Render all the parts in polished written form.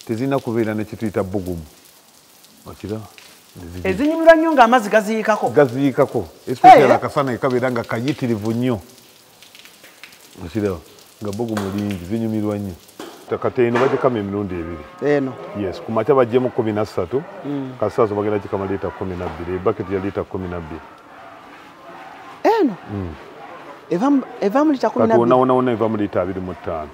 tezina kubeera ne kituyita bugumu okira ezinyumirwa nnyo ng'amazzi gaziyiikako especially akasana kabeera nga kayitirivu nnyo okira nga bugumu lingi zinyumirwa nnyo kati eno bagikama emirundi ebiri yes ku makya bajjemu 13 kasaaso bagenda kikama liita 12 ebaketi ya liita 12 eno eva mu liita 12 wona eva mu liita 25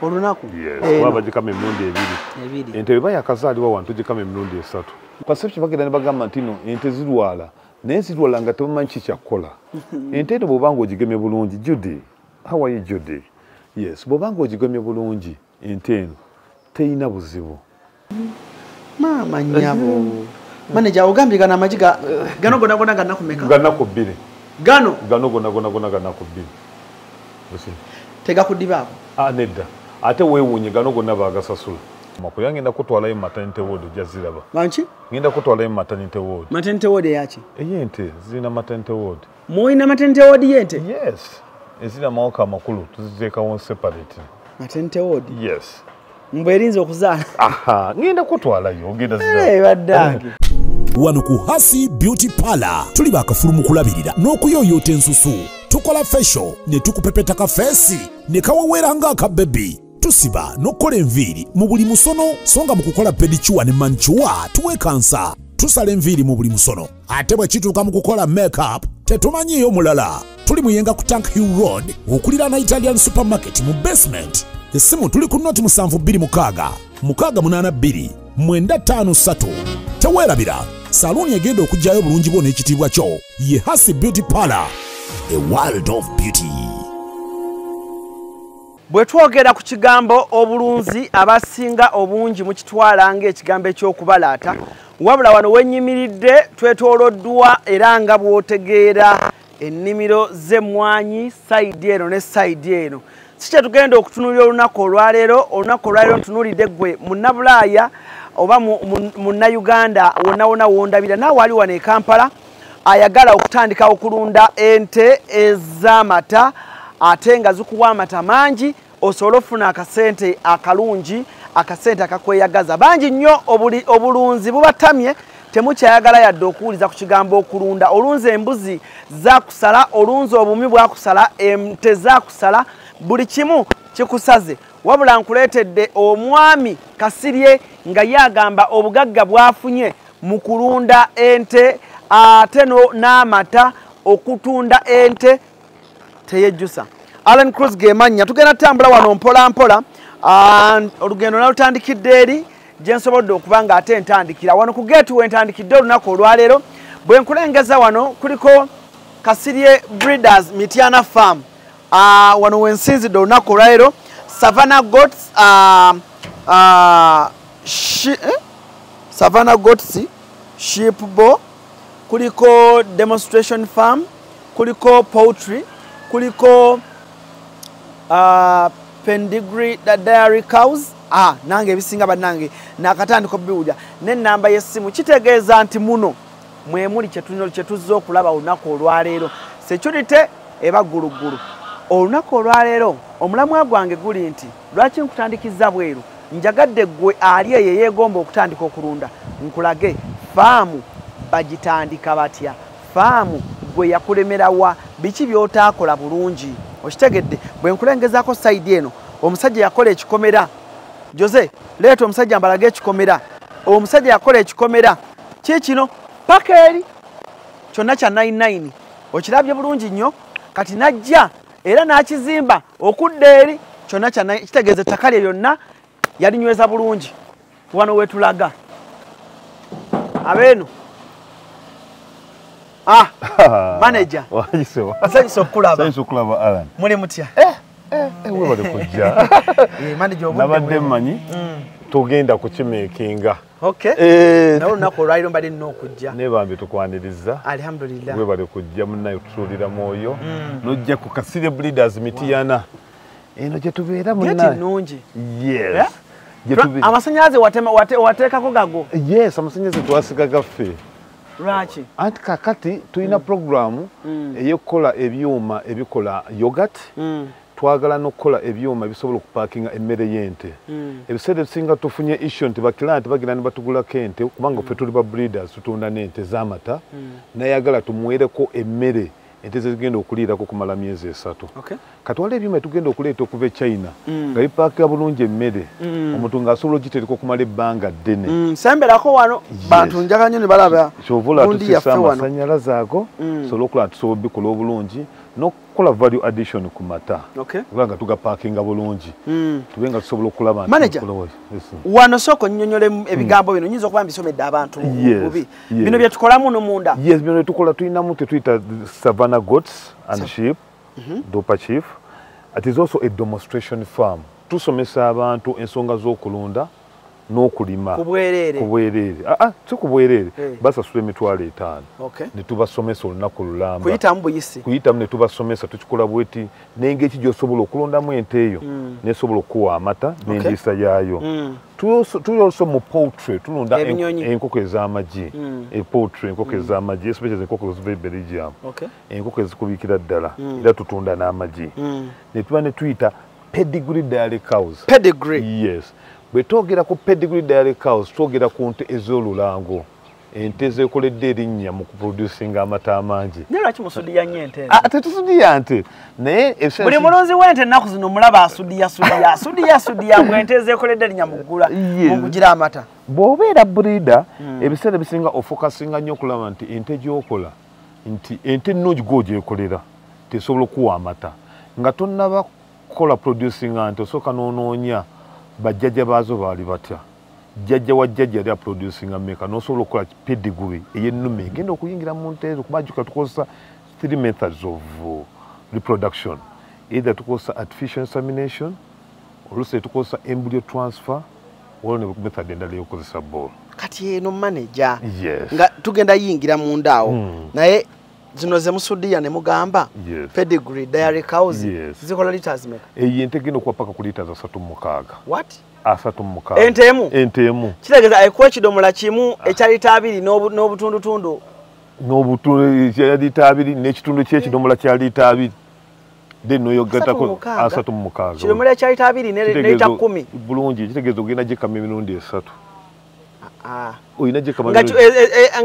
olunaku yes waba bagikama emirundi ebiri ente bwe bayakazaaliwa wantu gikama emirundi 3 perception bagenda ne bagamba nti no ente zirwala naye zirwala nga tebamanyi kikyakola ente eno bw'obanga ogigemye bulungi Judy how are you Judy yes bw'obanga ogigemye bulungi ente eno teyina buzibu maama nnyabo manager ogambye gana amajiga gano gonna gannakumeka gannaku 2 gano gonna gannaku 2 tegakudibaako nedda ate weewuunye gano gonna baagasasula makuya ngenda kutwalayo maternity ward ojaziraba manki ngenda kutwalayo maternity ward eyaki eyente zirina maternity ward muyina maternity ward yente yes ezina amawaka amakulu tuziteekawo separate maternity ward yes mbwerinza okuzaala ngenda kutwalayo ogenda baddange wano ku Hasi Beauty Parlor tuli bakafulumu kulabirira n'okuyoyoota ensusu tukola facial ne tukupepeta ka face ne kawawera nga aka baby tusiba n'okukola enviiri mu buli musono songa mu kukola pedicure ne manicure tuwekansa tusala enviiri mu buli musono ate bwe kituuka mu kukola makeup tetumanyiyo mulala tuli muyenga ku Tank Hill Road okulira na Italian supermarket mu basement essimu tuli ku noti 72 682 953 teweerabira saluni egenda okujjayo bulungi bwo n'ekitiibwa kyo ye Hasi Beauty Parlor a world of beauty. Bwe twogera ku kigambo obulunzi abasinga obungi mu kitwala ng'ekigambo eky'okubalaata wabula wano wennyimiridde twetooloddwa era nga bw'otegeera ennimiro z'emmwanyi sayidi eno ne sayidi eno si kye tugenda okutunuulira olunaku olwaleero ntunuulidde ggwe munnabulaaya oba munnayuganda wonna wondabira naawe ali wano e Kampala ayagala okutandika okulunda ente ez'amata ate nga zikuwa amata mangi osobola ofuna akasente akalungi akasente akakweyagaza bangi nnyo obulunzi bubatamye temukyayagala yadde okuwuliza ku kigambo okulunda olunzi embuzi zakusala olunzi obumi bwakusala ente zakusala buli kimu kikusaze wabula nkuleetedde omwami Kasirye nga yagamba obugagga bwafunye mu kulunda ente ate n'amata okutunda ente teyejjusa Alan Cruz gemanya tugenda tambula wano mpola olugendo nalutandikidde eri gye nsobodde okuba nga ate ntandikira wano ku geetu wentandikidde olunaku olwaleero bwe nkulengeza wano kuliko Kasirye Breeders Mityana Farm wano wensinzidde olunaku olwaleero Savannah Goats Savannah Goats Sheep Bow kuliko Demonstration Farm kuliko Poultry kuliko Pedigree Dairy Cows nange ebisinga bannange nakatandiko biwulya n'ennamba y'essimu kitegeeza nti muno mwe muli kye tuzze okulaba olunaku olwaleero security eba gguluggulu olunaku olwaleero omulamwa gwange guli nti lwaki nkutandikiza bweru njagadde ggwe ali eyo yeegomba okutandika okulunda nkulage faamu bagitandika batya faamu gwe yakulemerawa biki by'otaakola bulungi okitegedde bwe nkulengezaako sayidi eno omusajja yakola ekikomera Jose leeta omusajja mbalage ekikomera omusajja yakola ekikomera kikino paka eri kyonna kya 99 okirabye bulungi nnyo kati najja era n'akizimba okudda eri kyonna kya kitegeeza ettaka lye lyonna yalinyweza bulungi wano wetulaga abeeno manager nsanyusa okulaba Alan muli mutya webale kujja nabadde mmanyi tugenda kukimeekinga nawe olunaku olwaliro mbadde nina okujja nebambi tukwaniriza alhamdulillah webale kujja munnaye tutuulira mwoyo nojja ku Kasirye Breeders Mityana eno gye tubeera munnaye nnungi yes amasanyalaze wateekako gago yes amasanyalaze twasiga gaffe lwaki anti kakati tulina programu ey'okukola ebyuma ebikola yogurt twagala n'okukola ebyuma bisobola okupaakinga emmere y'ente. Ebiseera ebisinga tufunye issue nti bakirani bagenda ne batugulako ente kubanga ffe tuli ba breeders tutunda n'ente z'amata nayagala tumuweereko emmere ente zigenda okuliirako kumala myezi 3. Katwala ebyuma tugenda okuleeta okuva e China nga bipaakinga bulungi emmere omuntu ng'asobola ogitereka okumala ebbanga ddene. Semberako wano bantu njagala nnyo ne balaba kyovula tusisa amasannyalaze ago tusobola okulaba tusobola obbikola obulungi n'okukola value addition ku mata kubanga tugapaakinga bulungi tube nga tusobola okulaba manager wano soko nnyonnyole ebigambo bino nyinza okuba mbisomedde abantu bubi bino bye tukola muno munda. Yes, bino tukola tulinamu tetuyita Savannah goats and sheep Dopa Chief. It is also a demonstration farm. Tusomesa abantu ensonga z'okulunda n'okulima kubwerere si kubwerere basasula emitwalo 5 ne tubasomesa olunaku lulamba kuyitamu ne tubasomesa tukikola bweti n'engeri gy'osobola okulondamu ente eyo n'esobola okuwa amata n'endiisa yaayo. Tuli also mu poultry tulunda enkoko ez'amagi poultry enkoko ez'amagi especially enkoko eziva Belgium enkoko ezikubiikira ddala era tutunda n'amagi ne tuba ne tuyita pedigree dairy cows. Yes. Bwe twogera ku pedigree dairy cows twogera ku nte ez'olulango ente zeekoledde erinnya mu kuproducinga amata amangi. Naye lwaki musudiya nnyo ente? Tetusudiya nte naye buli mulunzi w'ente ennaku zino mulaba asudiya bwe ente zeekoledde erinnya mu kugira amata. Bw'obeera breeder ebiseera bisinga ofokasinga nnyo okulaba nti ente gy'okola nti ente nnungi gw'ogyekolera tesobola okuwa amata nga tonnaba kukola producinga nte osooka n'onoonya bajjajja baazo baali batya jjajja wa jjajja yali aproducinga mmeka n'osobola okukola pedigree ey'ennume egenda okuyingira mu nte ezo kubajuka tukozesa 3 methods of reproduction. Either tukozesa artificial insemination oluusi tukozesa embryo transfer waliwo ne method endala ey'okozesa ball. Kati eno manager nga tugenda yingira mu ndaawo naye zino ze musudiya ne mugamba pedigree dairy cows zikola liters meka eyi ente genda okuba paka ku liters 36. What? 36. Ente emu kitegeeza ayikuwa ekidomola kimu ekya lita 2 n'obutundutundu ekya lita 2 n'ekitundu ky'ekidomola kya lita 2 then noyogatako 36 kidomola ekya lita 2 ne lita 10 bulungi kitegeeza ogenda gyekama emirundi 3.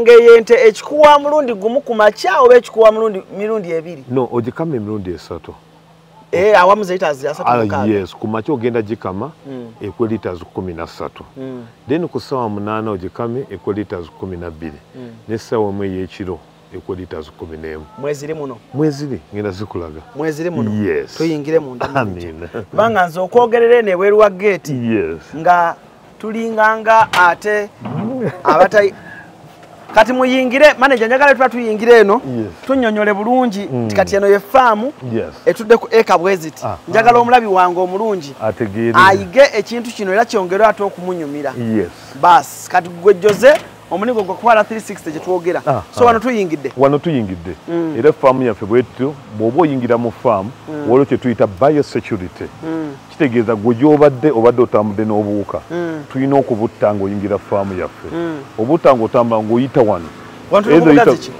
Ng'eyente ekikuwa mulundi gumu ku makya oba ekikuwa mirundi 2? No, ogikama emirundi 3. Awamu ze liters 36. Yes, ku makya ogenda gikama ekwe liters 13. Then ku ssaawa 8 ogikame ekwe liters 12. N'essaawa emu ey'ekiro ekwe liters 11. Mweziri muno? Mweziri ngenda zikulaga. Mweziri muno? Yes. Tuyingire munda. Amin. Kubanga nze okwogerera eno ebweru wa gate nga tulinganga ate abatai kati muyingire manager njagala tuba tuyingire eno tunnyonnyole bulungi kati eno ye faamu etudde ku eka bweziti njagala omulabi wange omulungi ayige ekintu kino era kyongerwa ate okumunyumira bas kati gwe Jose omunigo gwa kwala 360 gyetwogera so wano tuyingidde era faamu yaffe bwetyo bw'oba oyingira mu faamu waliwo kye tuyita biosecurity kitegeeza gwe gy'obadde otambudde n'obuwuka tulina okubutta ng'oyingira faamu yaffe obutta ng'otambula ng'oyita wano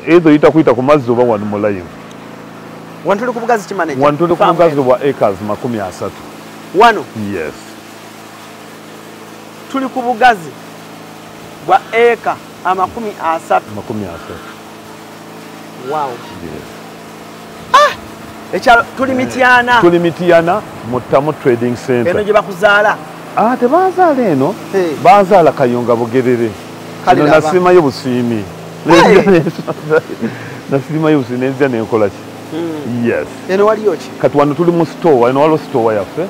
ezo oyita kuyita ku mazzi oba wano mu live wano tuli ku bugazi kimanager wano tuli ku bugazi bwa acres 30 wano yes tuli ku bugazi bwa eka 30. Wow. Ekyalo tuli Mityana mu Tamu Trading Center. Eno gye bakuzaala? Tebazaala eno bazaala Kayonga Bugerere. Eno nasiimayo Busiimi. Nasiimayo Busiimi nenzija nenkola ki? Yes. Eno waliyo ki? Kati wano tuli mu store, eno waliwo store yaffe.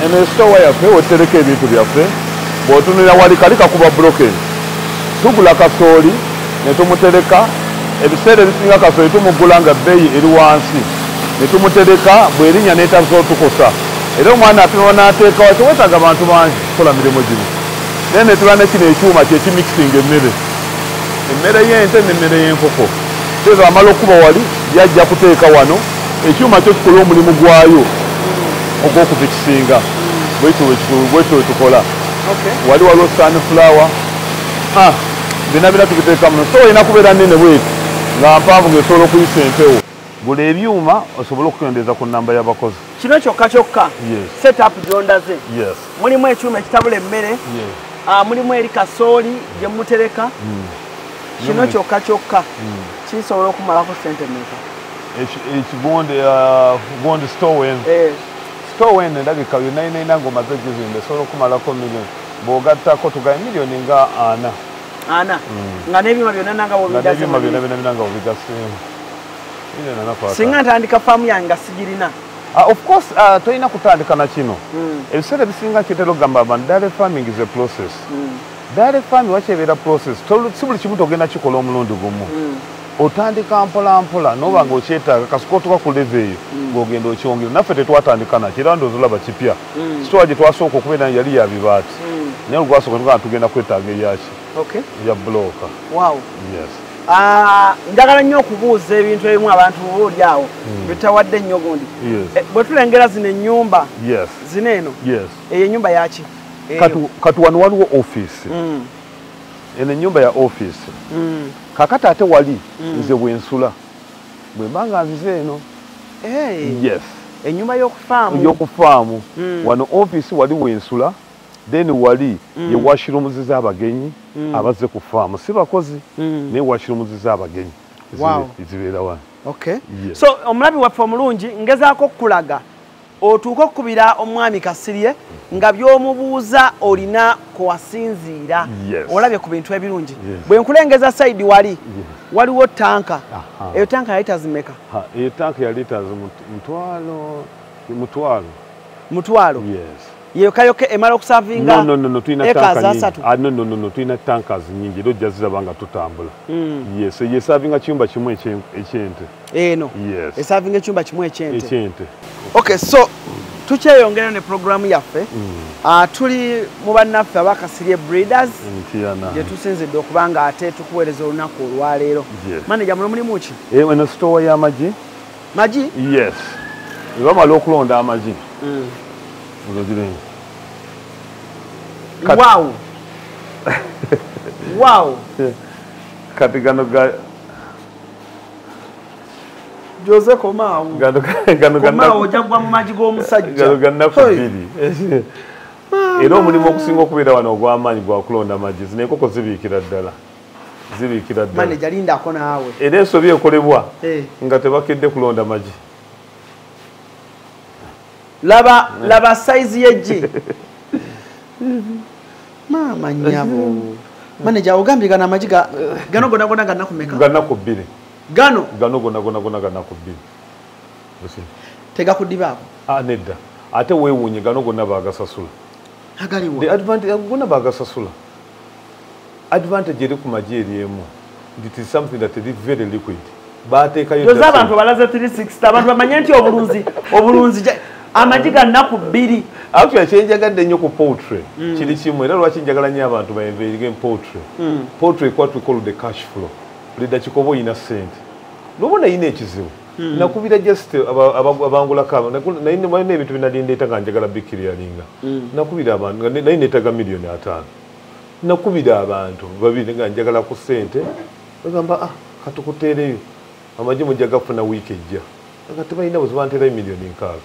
Eno store yaffe wetereka ebintu byaffe bw'otunulira wali kali kakuba broken tugula kasooli ne tumutereka ebiseera ebisinga kasooli tumugula nga bbeeyi eri wansi ne tumutereka bw'erinnya n'etasobola tukosa era omwana apima n'ateeka wati wetaaga abantu bangi kukola mirimu gino naye ne tuba ne kino ekyuma kyekimikisinga emmere y'ente n'emmere y'enkoko teeza amala okuba wali yajja kuteeka wano ekyuma kyo kikola omulimu gwayo ogw'okuzikisinga bwetyo we tukola wali waliwo sunflower bina tubiteeka muno so olina kubeera nene bweti nga mpanvu ng'esobola okuyisa empewo gula ebyuma osobole okukendeeza ku nnamba y'abakozi kino kyokka setup gyondaze mulimu ekyuma ekitabula emmere mulimu eri kasooli gye mutereka kino kyokka kisobola okumalako sente mmeka ekigondi stowen endabika yonna inaina ng'omaze gizimba esobola okumalako miliyoni bw'ogattako tugaye miliyoni nga 4 nga n'ebyuma byonna nanga bobigaseemu singa ntandika faamu yange nga sigirina of course tolina kutandika na kino ebiseera ebisinga kitera okugamba abantu direct farming is a process direct farming wakyebeera process si buli kimu togenda kikola omulundi gumu otandika mpola mpola noba nga okyetaaga kasooka otuka ku leve eyo ng'ogenda okyongera naffe tetwatandika nakyo era ndowooza olaba kipya sitowa gye twasooka okubeera yali ya bibaati naye olwasooka tugaa tugenda kwetaaga eryaki ya bulooka njagala nnyo okubuuza ebintu ebimu abantu obaoli awo betawadde nnyo gundi bwe tulengera zino ennyumba zino eno eyo ennyumba yaki kati wano waliwo offisi eno ennyumba ya offisi kakati ate wali nze bwensula bwe mbanga nzize eno ennyumba y'okufaamu wano offisi wali wensula then wali ye washirooms z'abagenyi abazze ku faamu si bakozi naye washirooms z'abagenyi zibeera wano so omulabi waffe omulungi ngezaako okukulaga otuuke okukubira omwami Kasirye nga by'omubuuza olina kwewasinziira olabye ku bintu ebirungi bwe nkulengeza sayidi waliwo tanka eyo tanka ya liters mmeka eyo tanka ya liters mutwalo yokayoke emala okusavinga tulina tankers nyingi era ojja ziraba nga tutambula yesavinga kiyumba kimu ekyente eno esavinga ekyumba kimu ekyente so tukyeyongera ne programu yaffe tuli mu bannaffe abakasirye breeders gye tusinzidde okuba nga ate tukuweereza olunaku olwaleero manager muno mulimu ki eno sitowa y'amagi ebamala okulonda amagi Wow. Kati gano Jose Komao. Komao jagwa mu maji g'omusajja. Gano gannaku bbiri. Era omulimu okusinga okubeera wano ogw'amaanyi gwa kulonda amagi zino enkoko zibiikira ddala. Manager lindako naawe. Era ensobi ekolebwa nga tebakedde kulonda amagi. Laba size y'eggi. Mama nyabo. Manager ogambye gana amagi gano gonna gannaku mmeka? Gannaku bbiri. Gano gonna gannaku bbiri. Tegakudibaako? Nedda. Ate weewuunye gano gonna baagasasula. Agaliwo? The advantage gonna baagasasula. Advantage eri ku magi eri emu. It is something that is very liquid. Baateekayo Joza abantu balaze 360 abantu bamanye nti obulunzi amagi gannaku bbiri. Actually kyenjagadde nnyo ku poultry kiri kimu era lwaki njagala nnyo abantu bainvestige poultry. Poultry what we call the cash flow. Buli dakika oba oyina ssente nobona yina ekizibu nakubira just abangulako naye ebintu binalindeeta nga njagala bikiriyalinga nakubira abantu naye neetaga miliyoni 5 nakubira abantu babiri nga njagala ku ssente bagamba katukuteereyo amagi mujja gafuna wiiki ejja nga tebalina buzibu nteerayo miliyoni 6.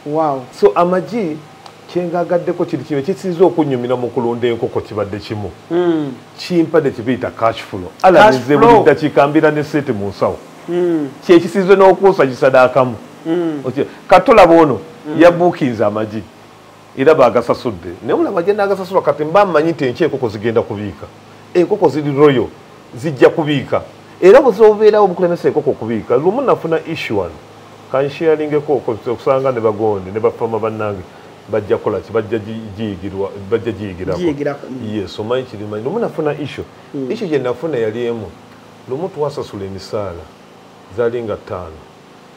Wow. So amagi kyengagaddeko kiri kimu kisinza okunyumira mu kulonda enkoko kibadde kimu kimpadde kibiyita cash flow alamize buli ddakiika mbira ne sente mu nsawo kyekisinze n'okuusa kisadaakamu katolaba ono yabuukinze amagi era baagasasudde naye mulaba gye naagasasula kati mba mmanyi nti enki enkoko zigenda kubiika enkoko ziri royo zijja kubiika era buzobeerawo obukulemesa enkoko okubiika lumu nafuna issue wano kansharingeko okusanga ne bagonde ne bafama bannange bajja kola ki bajja giyigirako yes omanyi kirimanyi lumu nafuna issue gye nafuna yali emu lumu twasasula emisaala zalinga 5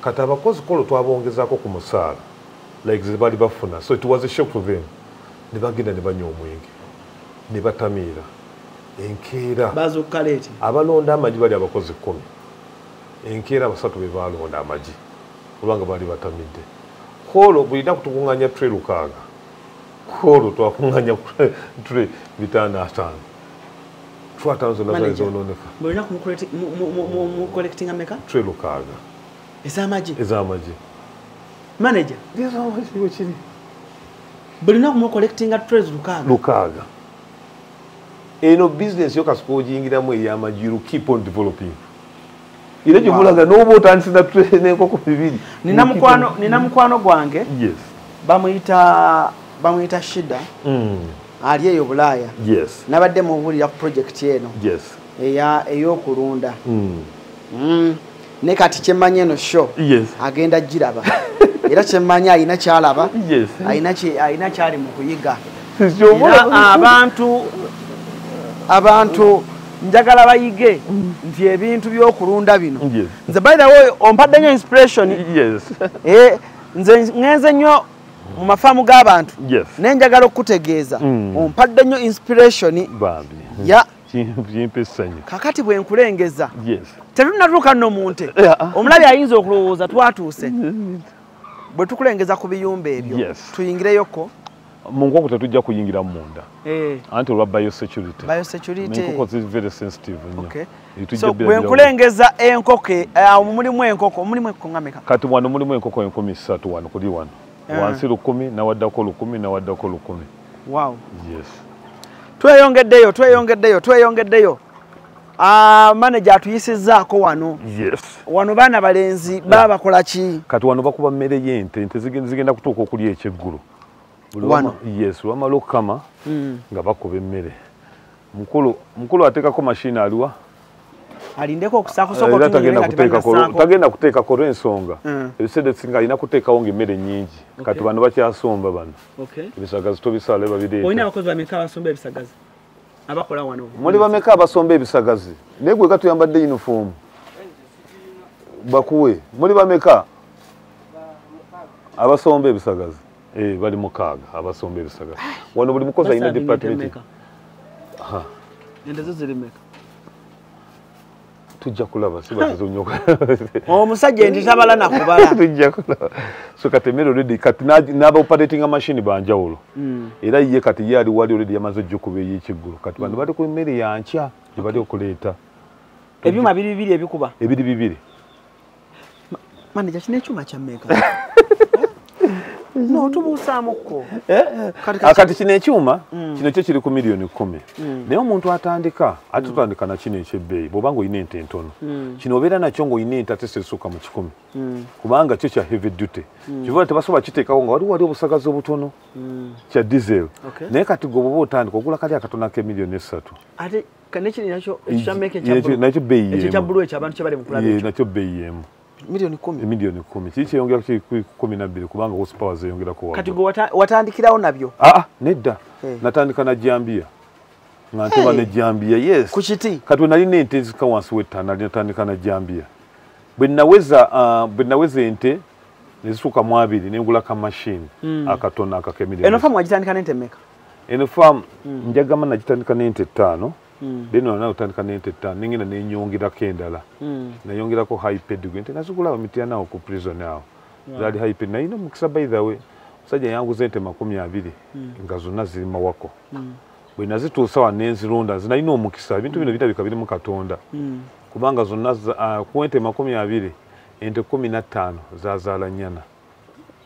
kati abakozi kolo twabongezaako ku musaala like ze bali bafuna so it was a shock to them ne bagenda ne banywa omwenge ne batamiira enkeera abalonda amagi bali abakozi 10 enkeera 3 be balonda amagi olwanga bali batamidde kolo bulina kutukuŋŋanya tray 6 koro twakunganya tule bitana atano. Twatazo nazo zononeka. Mulina mu collecting ameka? Tule lukaga. Ezamaji. Manager. Ezamaji wachini. Bulina mu collecting at trays lukaga. Eno business yo kasiko jingira mu yamaji you keep on developing. Ile jibulaga no botansi na tray ne koko bibiri. Nina mukwano gwange. Yes. Bamuyita Shida. Ali eyo Bulaya. Yes. Nabadde mu bulira ku project eno. Yes. Eyokulunda. Ne kati kyemmanye no show. Yes. Agenda giraba. Era kyemmanye ayina kyalaba. Yes. Ayina kyali mu kuyiga. Abantu njagala bayige nti ebintu by'okulunda bino. Yes. Nze by the way ompadde nnyo inspiration. Yes. Nze ngenze nnyo mu mafaamu g'abantu. Yes. Nenjagala okutegeeza ompadde nnyo inspiration. Bambi. Ya Chimpesanya. Kakati bwe nkulengeza. Yes. Tetunatuuka nno munte. Omulabi ayinza okulowooza twatuuse. Bwe tukulengeza ku biyumba ebyo. Yes. Tuyingireyoko. Mungu tetujja kuyingira munda. Anti olwa biosecurity. Biosecurity. Enkoko is very sensitive nnyo. Okay. So bwe nkulengeza enkoko mulimu enkoko ngameka. Kati wano mulimu enkoko 13 wano kuli wano. Wansi 10 na waddako 10 na waddako 10. Wow. Yes. Tweyongeddeyo. Manager atuyisizzaako wano. Yes. Wano baana balenzi babakola ki? Kati wano bakuba mmere y'ente, ente zigenda kutuuka okulya ekyeggulu. Wano. Yes, lwamala okukama nga bakuba emmere. Mukulu ateekako mashini aliwa? Alindeko okusaako soko tagenda kuteekako olw'ensonga. Ebiseera ebisinga alina kuteekawo ng'emmere nnyingi. Kati bano bakyasomba bano. Ebisagazi tobisala babireeta. Olina abakozi bameka abasomba ebisagazi? Abakola wano. Muli bameka abasomba ebisagazi? Naye gwe katuyambadde uniform. Bakuwe. Muli bameka abasomba ebisagazi? Bali mukaaga abasomba ebisagazi. Wano buli mukozi alina department. Ente zo ziri meka? Tujja kulaba sibatizo nnyo. Omusajja enti tabala nakubala. Tujja kulaba. So kati emmere already kati n'aba operating machine banjawulo. Era ye kati ye ali wali already yamaze ojjukuba ey'ekiggulu. Kati bano bali ku emmere ya nkya gye bali okuleeta. Ebyuma bibiri ebikuba? Ebiri bibiri. Manager kino ekyuma kya mmeka? No, tubuusaamukko. Kati kino ekyuma kino kyo kiri ku miliyoni 10. Naye omuntu atandika ate tutandika na kino ekyebbeeyi bw'oba ng'olina ente entono. Kino obeera nakyo ng'olina ente ate sesuuka mu 10. Kubanga kyo kya heavy duty. Kivuga tebasobola kiteekawo nga wali obusagazi obutono kya diesel. Naye kati gwe bw'oba otandika ogula kali akatono ak'emiliyoni 3. Ate kanekiri nakyo ekyammeka nakyo bbeeyi ekyo ekya bbulu ekyo abantu kye bali mu kulaba ekyo. Nakyo bbeeyi y'emu. Milioni 10. Milioni 10. Kiki kyeyongera ku 12 kubanga horsepower zeyongera ku. Kati gwe watandikirawo nabyo? Nedda. Natandika na Jambia. Nganteba ne Jambia, yes. Ku kiti? Kati nalina ente ezika wansi w'ettaano natandika na Jambia. Bwe naweza ente nezisuka mu 2 nengula ka machine akatono akakemiri. Eno farm wagitandika n'ente mmeka? Eno farm njagama nagitandika n'ente 5. Deno na utandika n'ente 5 ningina nenyongerako endala. Nayongerako high pedigree ente nazigula bamitia nawo ku prison awo. Zali high pedigree nayo mukisa by the way. Musajja yanguze ente 20 nga zonna ziri mawako. Bwe nazituusa wa nenzirunda zinalina omukisa ebintu bino bitabika biri mu Katonda. Kubanga zonna ku ente 20 ente 15 zazaala nnyana.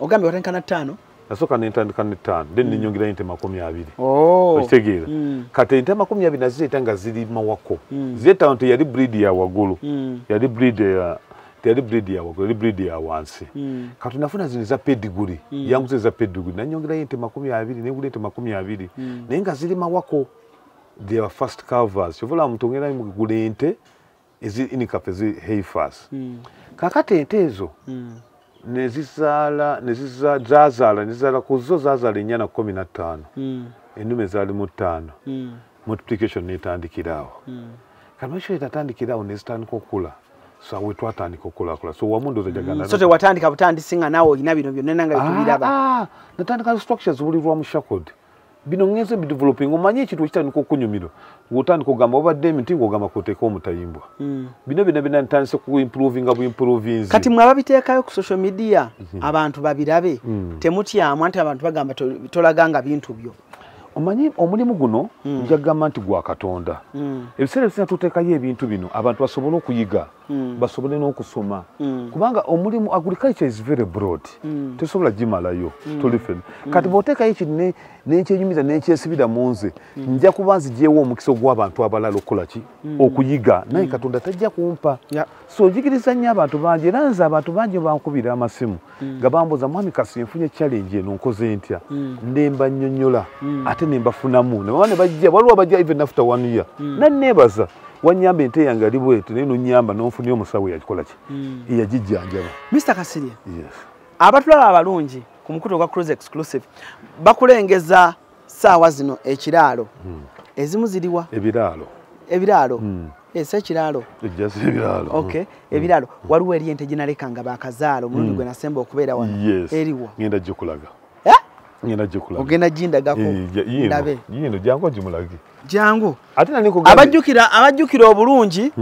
Ogambye watandika na 5? Nasooka nentandika ne 5 then nenyongera ente 20. Okitegeera. Kati ente 20 nazireeta nga ziri mawako. Zireeta nti yali breed ya waggulu. Yali breed ya waggulu, yali breed ya wansi. Kati nafuna zino za pedigree. Yanguze za pedigree. Nanyongera ente 20 negula ente 20. Naye nga ziri mawako. They were first calvers. Kyovula mutongera mugula ente inikafe zi heifers. Kakati ente ezo zazaala kuzo zazaala ennyana 15. Ennume zaali mu 5. Multiplication netandikiraawo. Kati etatandikiraawo nezitandika okula. So we twatandika okulaakula. So wamu ndowooza jagana. So tewatandika butandisinga naawe olina bino byonna nga bitubiraba. Natandika structures bulirwa mu shackled. bino ngenze bi developing omanye ekintu ekitandika okunyumira wotandika ogamba obadde emiti ng'ogamba kwoteeka omutayimbwa bino bina ntandise ku improvinga buimprovinzi kati mwe ababiteekayo ku social media abantu babirabe temutyamu nti abantu bagamba tolaganga bintu byo omanyi omulimu guno njagamba nti gwa Katonda ebiseera bisina tuteekayo ebintu bino abantu basobole okuyiga basobole n'okusoma kubanga omulimu agriculture is very broad tesobola gimalayo tolifena kati bw'oteekayo ekintu n'ekyenyumiza n'ekyesibira mu nze nja kuba nzigyewo omukisa ogw'abantu abalala okukola ki okuyiga naye Katonda tajja kumpa so njigiriza nnyo abantu bangi era nze abantu bangi bankubira amasimu nga bambuuza mwami kasi nfunye challenge eno nkoze ntya ndemba nnyonnyola ate nembafunamu ne bajja waliwo abajja even after 1 year nanneebaza wanyamba ente yange ali bwete naye nonyamba n'onfunye omusawo yakikola ki eyagijjanjaba Mr. Kasirye abatulaba abalungi ku mukutu gwa Cruise Exclusive bakulengeza saawa zino ekiraalo ezimu ziriwa ebiraalo ese ekiraalo ejjasa ebiraalo okay ebiraalo waliwo eri ente ginalekanga bakazaalo omulundi gwe nasemba okubeera wano eriwa ngenda gikulaga ngenda gikulaga ogenda gindagako ndabe yino jangu gimulagi jangu ate nani ko abajjukira obulungi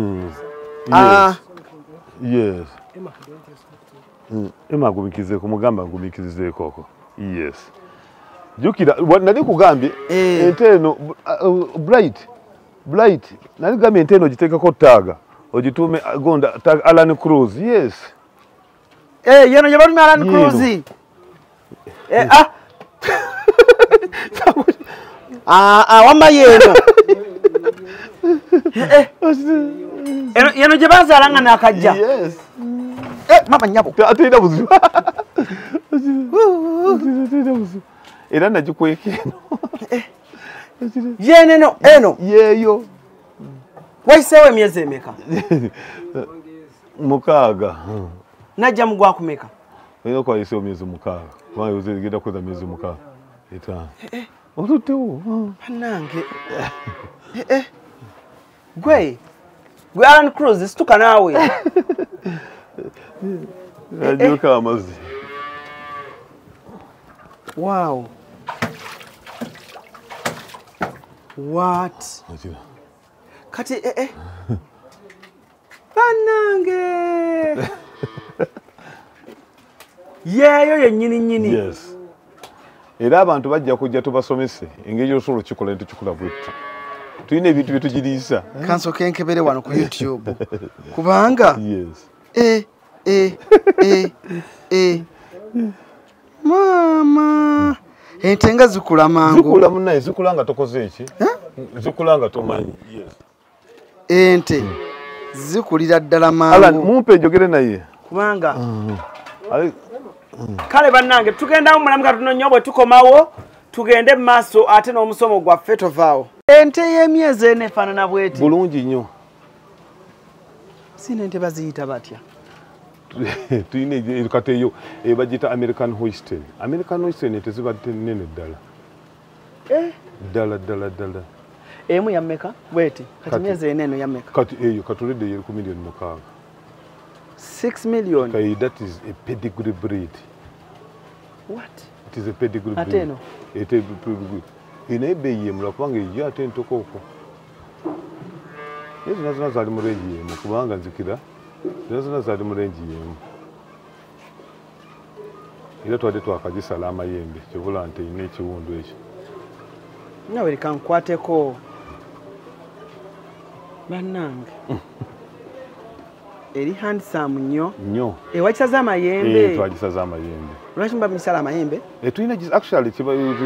yes ema gumikize ku mugamba gumikize koko yes jukira nani kugambye ente eno bright nani gambye ente eno gitekako taaga ogitume gonda Alan Cruz yes yeno yabalumi Alan Cruz wamba yeno yeno gye bazaalanga n'akajja mama nyabo atenda buzibu era nagikweka eno eno yeeyo waiseewo emyezi emeka 6 najja mu gwakumeka olina kwaiseewo myezi 6 kubanga ozegenda kweza myezi 5 5 oluttewo bannange gwe Alan Cruz situka naawe ajuka amazzi wow what kati bannange yeeyo yennyini yes era abantu bajja kujja tubasomese engeri osobola okikola ntukikola bwettu tulina ebintu byetugiriisa kansoke nkebere wano ku YouTube kubanga yes mama ente nga zikula mangu zikula munaye zikula nga tokoze eki zikula nga tomanyi yes ente zikulira ddala mangu Alan mumpe njogere naye kubanga kale bannange tugenda mu mulamu katunonyo bwe tukomawo tugende mu maaso ate n'omusomo gwaffe tovaawo ente y'emyezi eno efaanana bweti bulungi nnyo sina ente baziyita batya tuyina kati eyo bagiyita American Holstein ente zibadde nnene ddala emu yammeka bweti kati myezi eno yammeka kati eyo katuledde yeri ku million 6 million kati that is a pedigree breed what it is a pedigree breed ateno ina ebeyi yemula kubanga eyo ate ntokooko ezo zonna zaali mu rengi yemu kubanga nzikira zonna zaali mu rengi yemu era twadde twakagisala amayembe kyobula nti eyina ekiwundu ekyo nawe leka nkwateko bannange eri handsome nnyo ewakisaza amayembe twagisaza amayembe lwaki muba misala amayembe tulina actually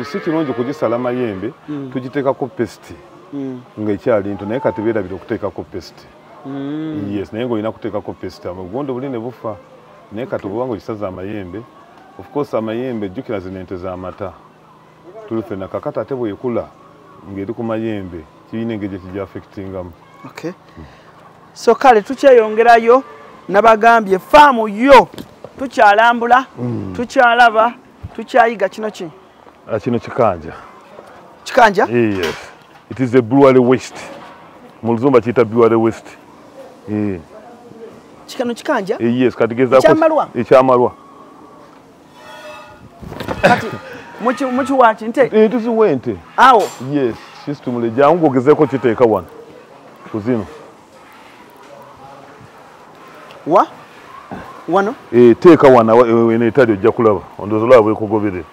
si kirungi kugisala amayembe tugiteekako pesti ng'ekyali nto naye kati beerabira okuteekako pesti yes naye ng'olina kuteekako pesti obugondo buli ne bufa naye kati obubanga ogisaza amayembe of course amayembe jjukira zino ente z'amata tulifena kakati ate bwekula ng'eri ku mayembe kirina engeri gye kijja affectingamu okay so kale tukyeyongerayo nabagambye faamu yo tukyalambula tukyalaba tukyayiga kino ki kino kikanja yes it is a Brewery West mu luzumba kiyita Brewery West kikano kikanja yes kati gezaako ekyamalwa ekyamalwa kati Muchiwachi nte? Tuziwe ente. Awo? Yes. System jangu ogezeko kiteeka wano. Kuzino. Wa? Wano? Teeka wana ene etali ojja kulaba. Ondooza olaba bwekugoberera.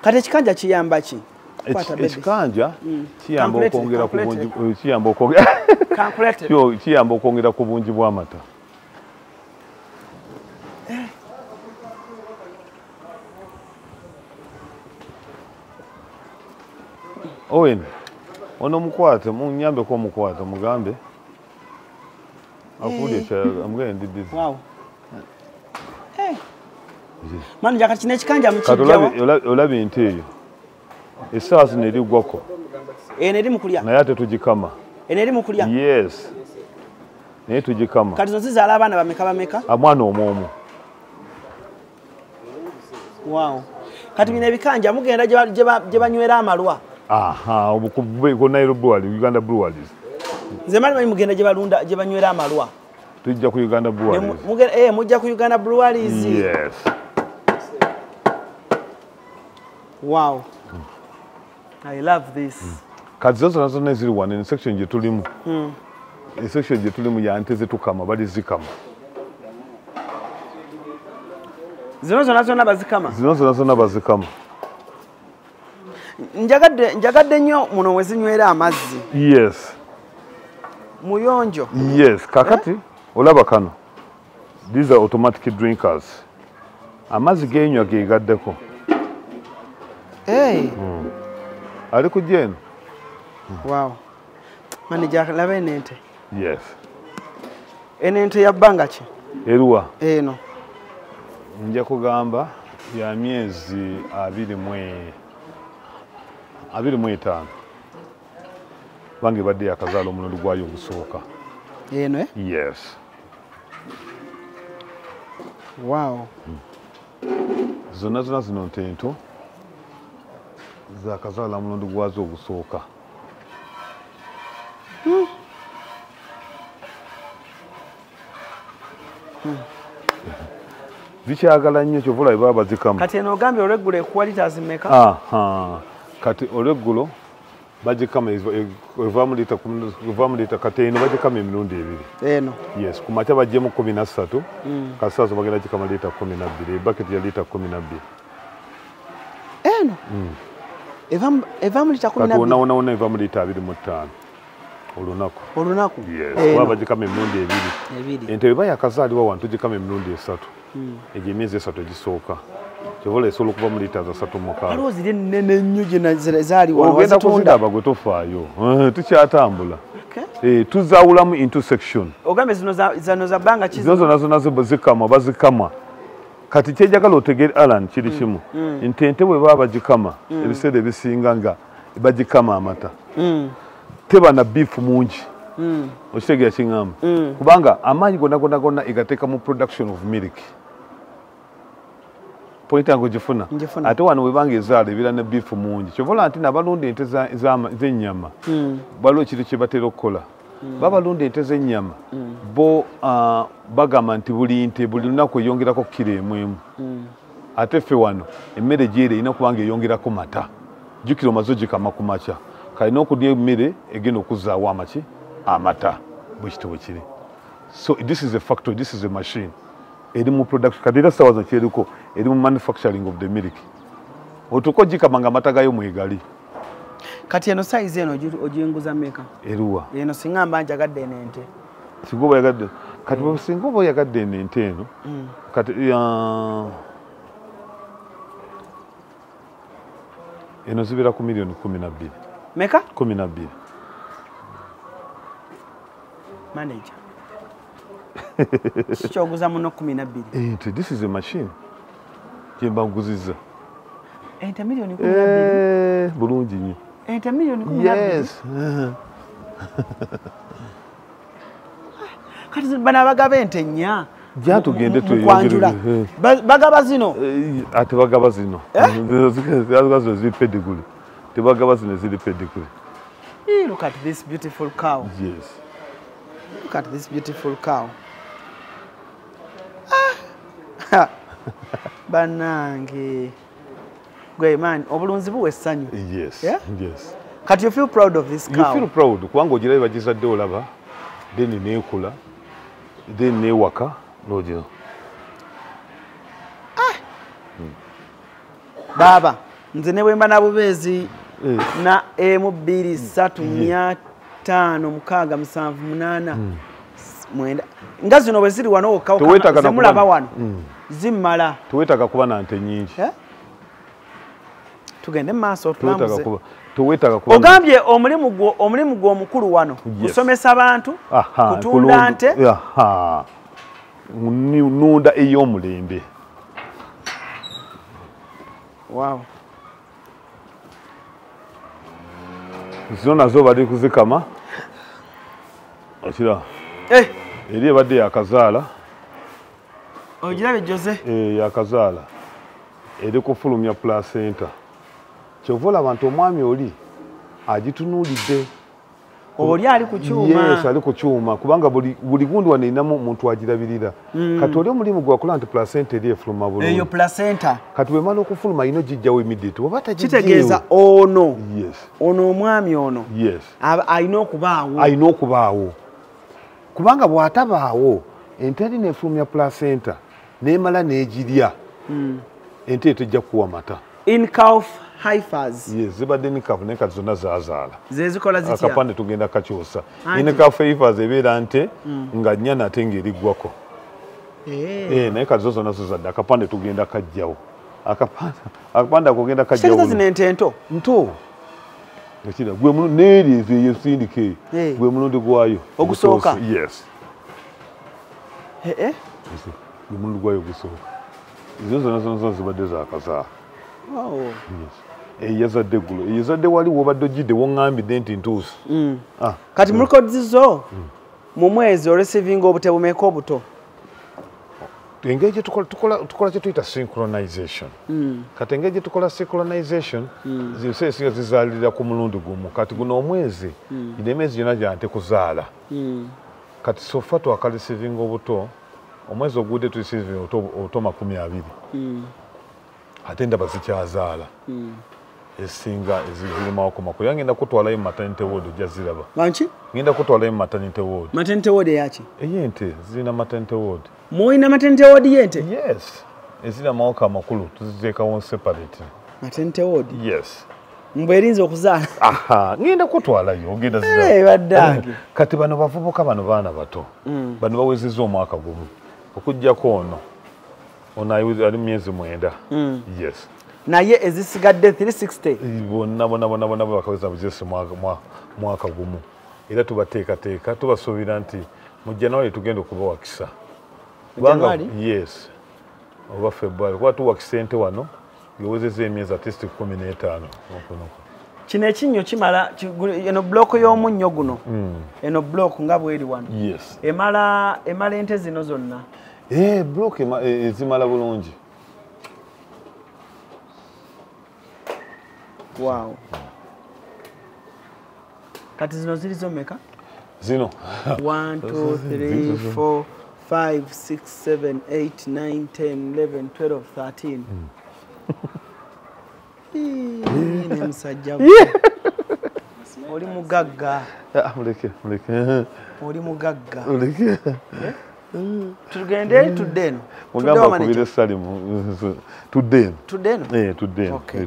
Kati ekikanja kiyamba ki? Ekikanja kiyamba okwongera ku bungi kiyamba okwongera ku bungi bw'amata. Owen, ono mukwate munyambe ko mukwate mugambe. Akuli I'm ndi busy. Wow. Mani jakati kine ekikanja mukijjawa. Olabi ente eyo. Esaazi neri gwako. Neri mukulya. Naye ate tugikama. Neri mukulya. Yes. Naye tugikama. Kati zozizaala abaana bameka? Amwana omwomu. Wow. Kati bino ebikanja mugenda gye banywera amalwa. Aha, obukubbe Nairobi Uganda Breweries. Nze mali mugenda gye banywera amalwa. Tujja ku Uganda Breweries. Mujja ku Uganda Breweries. Yes. Wow. I love this. Kati zozo nazo ziri wano in section gye tulimu. In section gye tulimu ya ante zetukama bali zikama. Zino zona bazikama. Zino zona bazikama. Njagadde nnyo muno we zinywera amazzi. Yes. Muyonjo. Yes, kakati olaba kano. These are automatic drinkers. Amazzi genywa gegaddeko. Ali ku jeno. Wow. Manager laba enente. Yes. Enente ya bbanga ki? Eruwa. Eno. Nja kugamba ya myezi 25. Bange badde yakazaala omulundi gwayo ogusooka. Eno Yes. Wow. Zonna zino ntento. Zakazaala omulundi gwazo ogusooka. Zikyagala nnyo kyovula baba bazikamu. Kati eno ogambye olweggulo equalities mmeka? Kati olweggulo bagikama eva mu lita kati eno bagikama emirundi 2. Eno. Yes, ku makya bajjemu 13. Kasaaso bagenda gikama lita 12. Ebaketi ya lita 12. Eno? Eva mu lita 12. Kati wona eva mu lita 25. Olunaku. Yes, waba bagikama emirundi 2. Ente bwe yakazaalibwa wano tugikama emirundi 3. Egyo emyezi 3 egisooka. Kyovola esobola okuva mu lita 3.6. Waliwo ziri nnene nnyo gye zaali wano. Ogenda kuziraba gwe tofaayo. Tukyatambula. Tuzaawulamu intersection. Ogambe zino za bbanga ki? Zino zonna bazikama. Kati kyejagala otegeere Alan kiri kimu. Ente bwe baba bagikama ebiseera ebisinga nga bagikama amata. Teba na beef mungi. Okitegeera kiŋŋamba. Kubanga amaanyi gonna egateeka mu production of milk. Point yangu gifuna. Ate wano webanga ezaala ebira ne beef mungi. Kyovola nti nabalunda ente z'ennyama. Waliwo ekintu kye batera okukola. Babalunda ente z'ennyama. Bo bagamba nti buli nte buli lunaku eyongerako kilo emu. Ate ffe wano emmere gyera erina kubanga eyongerako mata. Jjukira omaze ogikama ku makya. Kalina okulya emmere egenda okuzaawo amata. Bwe kitabo kiri. So this is a factory, this is a machine. Eri mu production kadira sawa za kyeriko eri mu manufacturing of the milk. Otuko jikamanga amata gayo mwegali. Kati eno size eno ojenguza meka? Eruwa. Eno singamba njagadde enente. Singoba yagadde. Kati bwe singoba yagadde enente eno. Kati eno zibira ku milioni 12. Meka? 12. Manager. Kikyoguza muno 12. This is a machine. Kyemba nguziza. Ente milioni 12. Bulungi nnyo. Ente milioni 12. Yes. Kati bana bagaba ente nnya. Jatugende tuyongere. Bagaba zino. Ate bagaba zino. Zazo ziri pedigree. Tebagaba zino ziri pedigree. Look at this beautiful cow. Yes. Look at this beautiful cow. Banange. Gwe man, obulunzi buwe essanyu. Yes. Yeah? Yes. Kati you feel proud of this cow? You feel proud. Kubanga ogiraba bagizadde olaba. Then neekula. Then neewaka. N'ogira. Baba, nze ne bwemba na bubeezi na emu 2 3 4 5 6 7 8 9 nga zino bwe ziri wano okawuka zemulaba wano zimmala. Teweetaaga kuba na nte nyingi. Tugende mu maaso tulambuze. Teweetaaga kuba. Ogambye omulimu gwo omukulu wano kusomesa abantu kutunda nte. Nunda ey'omulembe. Wow. Zino nazo bali kuzikama. Okira. Eri ebadde yakazaala. Ogirabe Jose? Yakazaala. Eri kufulumya placenta. Kyovola abantu omwami oli agitunuulidde. Oli ali ku kyuma. Yes, ali ku kyuma kubanga buli gundi waninamu omuntu agirabirira. Kati oli omulimu gwakola nti placenta eri efuluma bulungi. Eyo placenta. Kati wemala okufuluma ino gijjawo immediate. Wabata kitegeeza ono. Yes. Ono omwami ono. Yes. Ayina okubaawo. Ayina okubaawo. Kubanga bw'atabaawo ente eri n'efulumya placenta n'emala n'egirya. Ente tejja kuwa mata. In calf heifers. Yes, zibadde ni calf ne kati zonna zaazaala. Zezikola zitya? Akapande tugenda kakyosa. In calf heifers ebeera nte nga nnyana ate ng'eriggwako. Naye kati zo zonna zizadde akapande tugenda kajjawo. Akapande akugenda kajjawo. Kitegeeza zino ente ento? Nto. Ekira gwe mulu neerezo ey'esindike. Gwe mulundi gwayo. Ogusooka? Yes. Gwe mulundi gwayo ogusooka. Izo zonna zibadde zaakazaala. Wow. Yes. Yazadde eggulo. Yazadde wali wobadde ogidde wongambidde nti ntuusi. Kati mu records zo mu mwezi oreceiving obutebumeka obuto. Engeri gye tukola kye tuyita synchronization. Kati engeri gye tukola synchronization ziseesinga zizaalirira ku mulundi gumu. Kati guno omwezi ine emyezi gyonna gya nte kuzaala. Kati sofa twakalisivinga obuto omwezi ogudde tulisivinga obuto 20. Ate ndaba zikyazaala. Esinga ezirimawo ku makulu. Ngenda kutwalayo mu maternity ward ojja ziraba. Manchi? Ngenda kutwalayo mu maternity ward. Maternity ward eyaki? Ey'ente zirina maternity ward. Mwina maternity ward y'ente? Yes. Ezira amawaka amakulu tuziteekawo separate. Maternity ward? Yes. Mbwerinza okuzaala? Ngenda kutwalayo ogenda ziraba. Baddange. Kati bano bavubuka bano baana bato. Bano bawezezza omwaka gumu. Okuggyako ono ali myezi 9. Yes. Naye ezisigadde 360. Bonna bakaweza buzese mwaka gumu. Era tubateekateeka tubasuubira nti mu January tugenda okubawakisa. January? Yes. Oba February. Kuba tuwakisa ente wano yowezezza emyezi at least 15. Kino ekinnyo kimala eno block y'omunnyo guno. Eno block nga bweri wano. Yes. Emala ente zino zonna. Block ezimala bulungi. Wow. Kati zino ziri zomeka? Zino. 1, 2, 3, 4, 5, 6, 7, 8, 9, 10, 11, 12, 13. Ne musajja. Oli mugagga. Muleke. Oli mugagga. Muleke. Tugende tudde. Mugamba kubire salimu. Tudde. Tudde. Okay.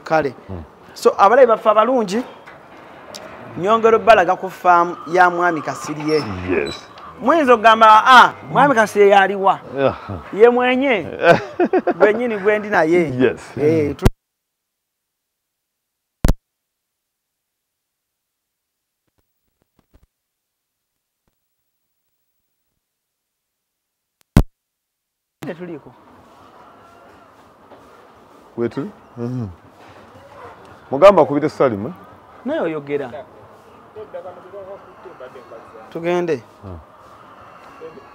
Kale. So abalayi baffe abalungi nyongero balaga ku farm ya Mwami Kasirye. Yes. Mwenzo gamba Mwami Kasirye yaliwa. Ye mwenye. Gwenyini gwendi naye. Yes. Tuliko. Wetu? Mugamba kubire salimu. Naye oyogera. Tugende.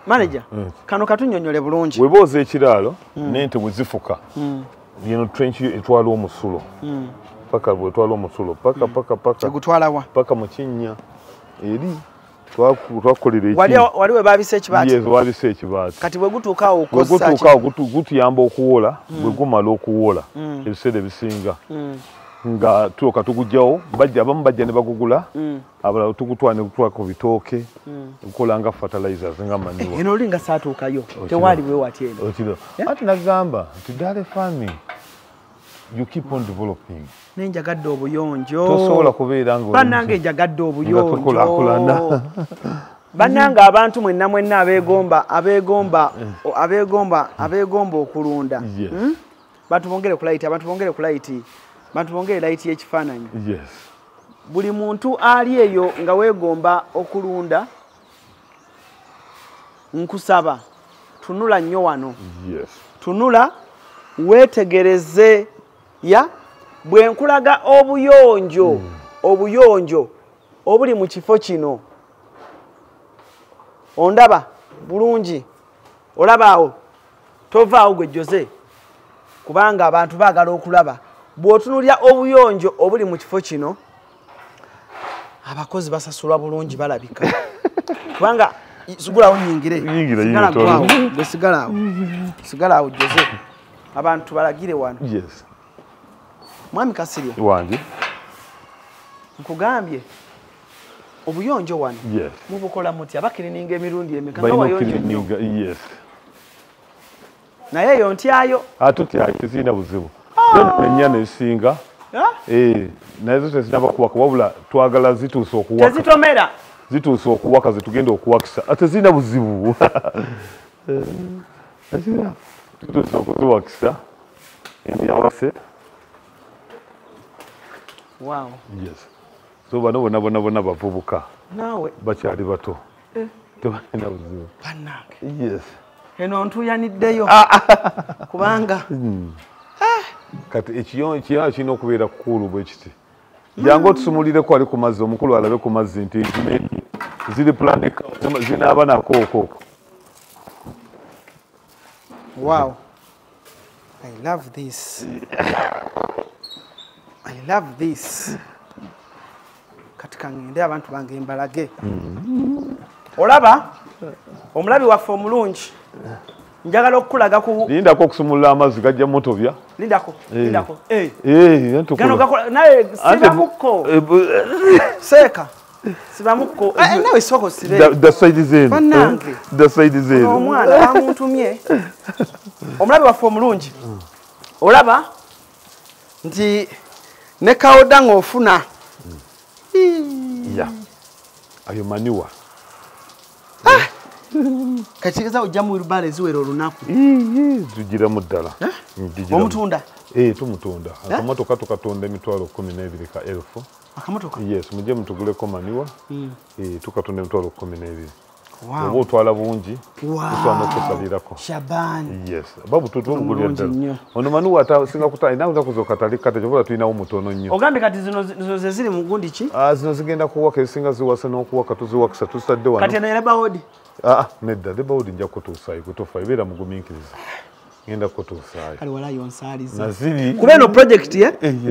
Manager, kano katunnyonnyole bulungi. Webooza ekiraalo n'ente bwe zifuka. Yeno trench etwala omusulo. Paka bwetwala omusulo. Paka. Egutwala wa? Paka mu kinnya. Eri twakolera iki waliwe babise ekibaati yes babise ekibaati kati bwe gutuukaawo okosa gutuyamba okuwola bwe gumala okuwola ebiseera ebisinga nga tuoka tugujjawo abamu bajja ne bagugula abalala tugutwala ne gutwala ku bitooke gukola nga fertilizers nga manure eno olinga saatuukayo tewali bwe wati eno ati nagamba nti Dale farming you keep on developing nenjagadde obuyonjo tosobola kubeera nga bannange njagadde obuyonjo bannange abantu mwenna abeegomba okulunda bantu bongere layiti y'ekifaananyi buli muntu ali eyo nga weegomba okulunda nkusaba tunula nnyo wano tunula weetegereze bwe nkulaga obuyonjo obuli mu kifo kino ondaba bulungi olabaawo tovaawo gwe Jose kubanga abantu baagala okulaba bw'otunulya obuyonjo obuli mu kifo kino abakozi basasulwa bulungi balabika kubanga sigulawo nyingire sigalawo Jose abantu balagire wano mwami Kasirye wange nkugambye obuyonjo wano mubukola mutya bakirininga emirundi emeka nga wayonjo nnyo naye eyo ntyayo tutyayo tezirina buzibu ennyana esinga naye zo tezinaba kuwaka wabula twagala zituuse okuwaka tezitomera zituuse okuwaka zetugenda okuwakisa tezirina buzibu zituuse okuziwakisa endyawase wow so bano bonna bavubuka naawe bakyali bato tebalina buzibu bannange eno ntuyaniddeyo kubanga kati ekiyonjo kirina okubeera kukulu bwe kiti jangu otusumulireko ali ku mazzi omukulu alabe ku mazzi nti ziri planika zinaaba nakooko wow I love this kati kangende abantu bange mbalage olaba omulabi waffe omulungi njagala okukulaga ku lindako okusumulula amazzi gajja mutobya lindako gano gakola naye sibamukko seeka sibamukko nawe soko sire dasaidi zenu bannange dasaidi zenu omwana bamuntumye omulabi waffe omulungi olaba nti ne kawoda ng'ofuna ayo maniwa kati ojja mu wilbale ziwera olunaku tugiramu ddala omutunda tumutunda akamotoka tukatunda emitwalo 12 ka elfu akamotoka mujje mutuguleko maniwa tukatunda emitwalo 12 oba otwala bungi tutwana okusalirako Shabani babu tutugulira ddala ono maniwa atasinga kutali nawe kuzokatali kate kyobola tulinawo mutono nnyo ogambe kati zino ze ziri mu gundi ki zino zigenda kuwaka ezisinga ziwasa n'okuwaka tuziwakisa tusadde wano kati eno era bawodi nedda lebawodi nja kutuusaayo kutofa ebeera mugumiikiriza ngenda kutuusaayo kale wala yonsaaliza naziri kuba eno project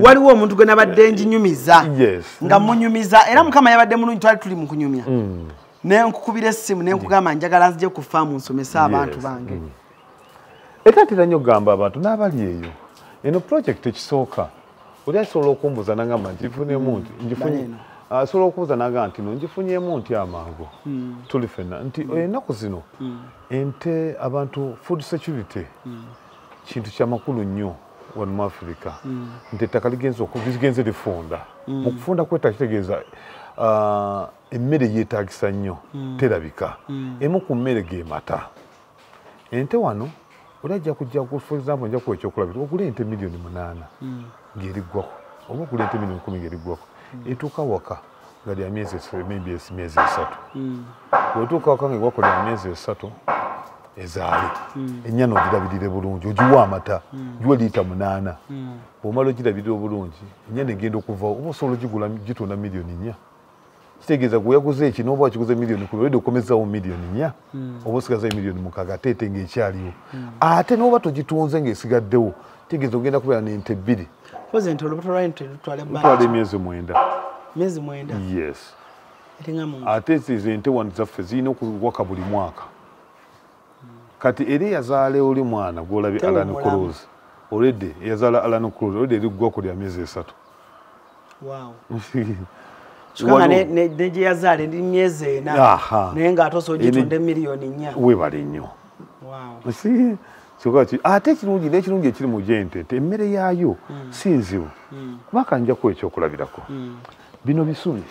waliwo omuntu gwe nabadde njinyumiza nga munyumiza era mukama yabadde mulungi twali tuli mu kunyumya nenkukubira essimu nenkugamba njagala nzije ku faamu nsomesa abantu bange etatera nnyo okugamba abantu n'abali eyo eno project ekisooka oli asobola okumbuza nagamba nti nfunemu nti ngifunye asobola okubuuza naga nti no ngifunyemu nti amangu tuli fenna nti ennaku zino ente abantu food security kintu kyamakulu nnyo wano mu Africa nti ettaka ligenze lifunda mu kufunda kwetta kitegeeza emmere yeetagisa nnyo terabika emu ku mmere ge mata ente wano oli ajja kujja for example nja kuwa ekyokulabira ogula ente miliyoni 8 ng'eriggwako oba ogula ente miliyoni 10 ng'eriggwako etuuka waka nga lya myezi 3 bwetuuka waka nga egwako lya myezi 3 ezaale ennyana ogirabirire bulungi ogiwa amata giwe liita 8 bw'omala ogirabirira obulungi ennyana egenda okuvawo oba osobola ogigula gitunda miliyoni 4 kitegeeza gwe yaguze eki n'oba wakiguze miliyoni 10 olwedde okomezawo miliyoni 4 oba osigazayo miliyoni 6 ate ete ng'ekyaliwo ate n'oba togitunze ng'esigaddewo kitegeeza ogenda kubeera n'ente 2 poze ente olubuto lwa ente lutwala emyezi 9 myezi 9 yes ate ezo ente wano zaffe zirina okuwaka buli mwaka kati eri eyazaala oli mwana gw'olabye Alan Cruz olwedde eyazaala Alan Cruz olwedde eriggwa ku lya myezi 3 Chukanga ne yazaala eri myezi 4 naye ng'ate osogitonde miliyoni 4 webale nnyo ate ekirungi n'ekirungi ekiri mu gy'ente emmere yaayo si nzibu kubanga njaku ekyokulabirako bino bisubi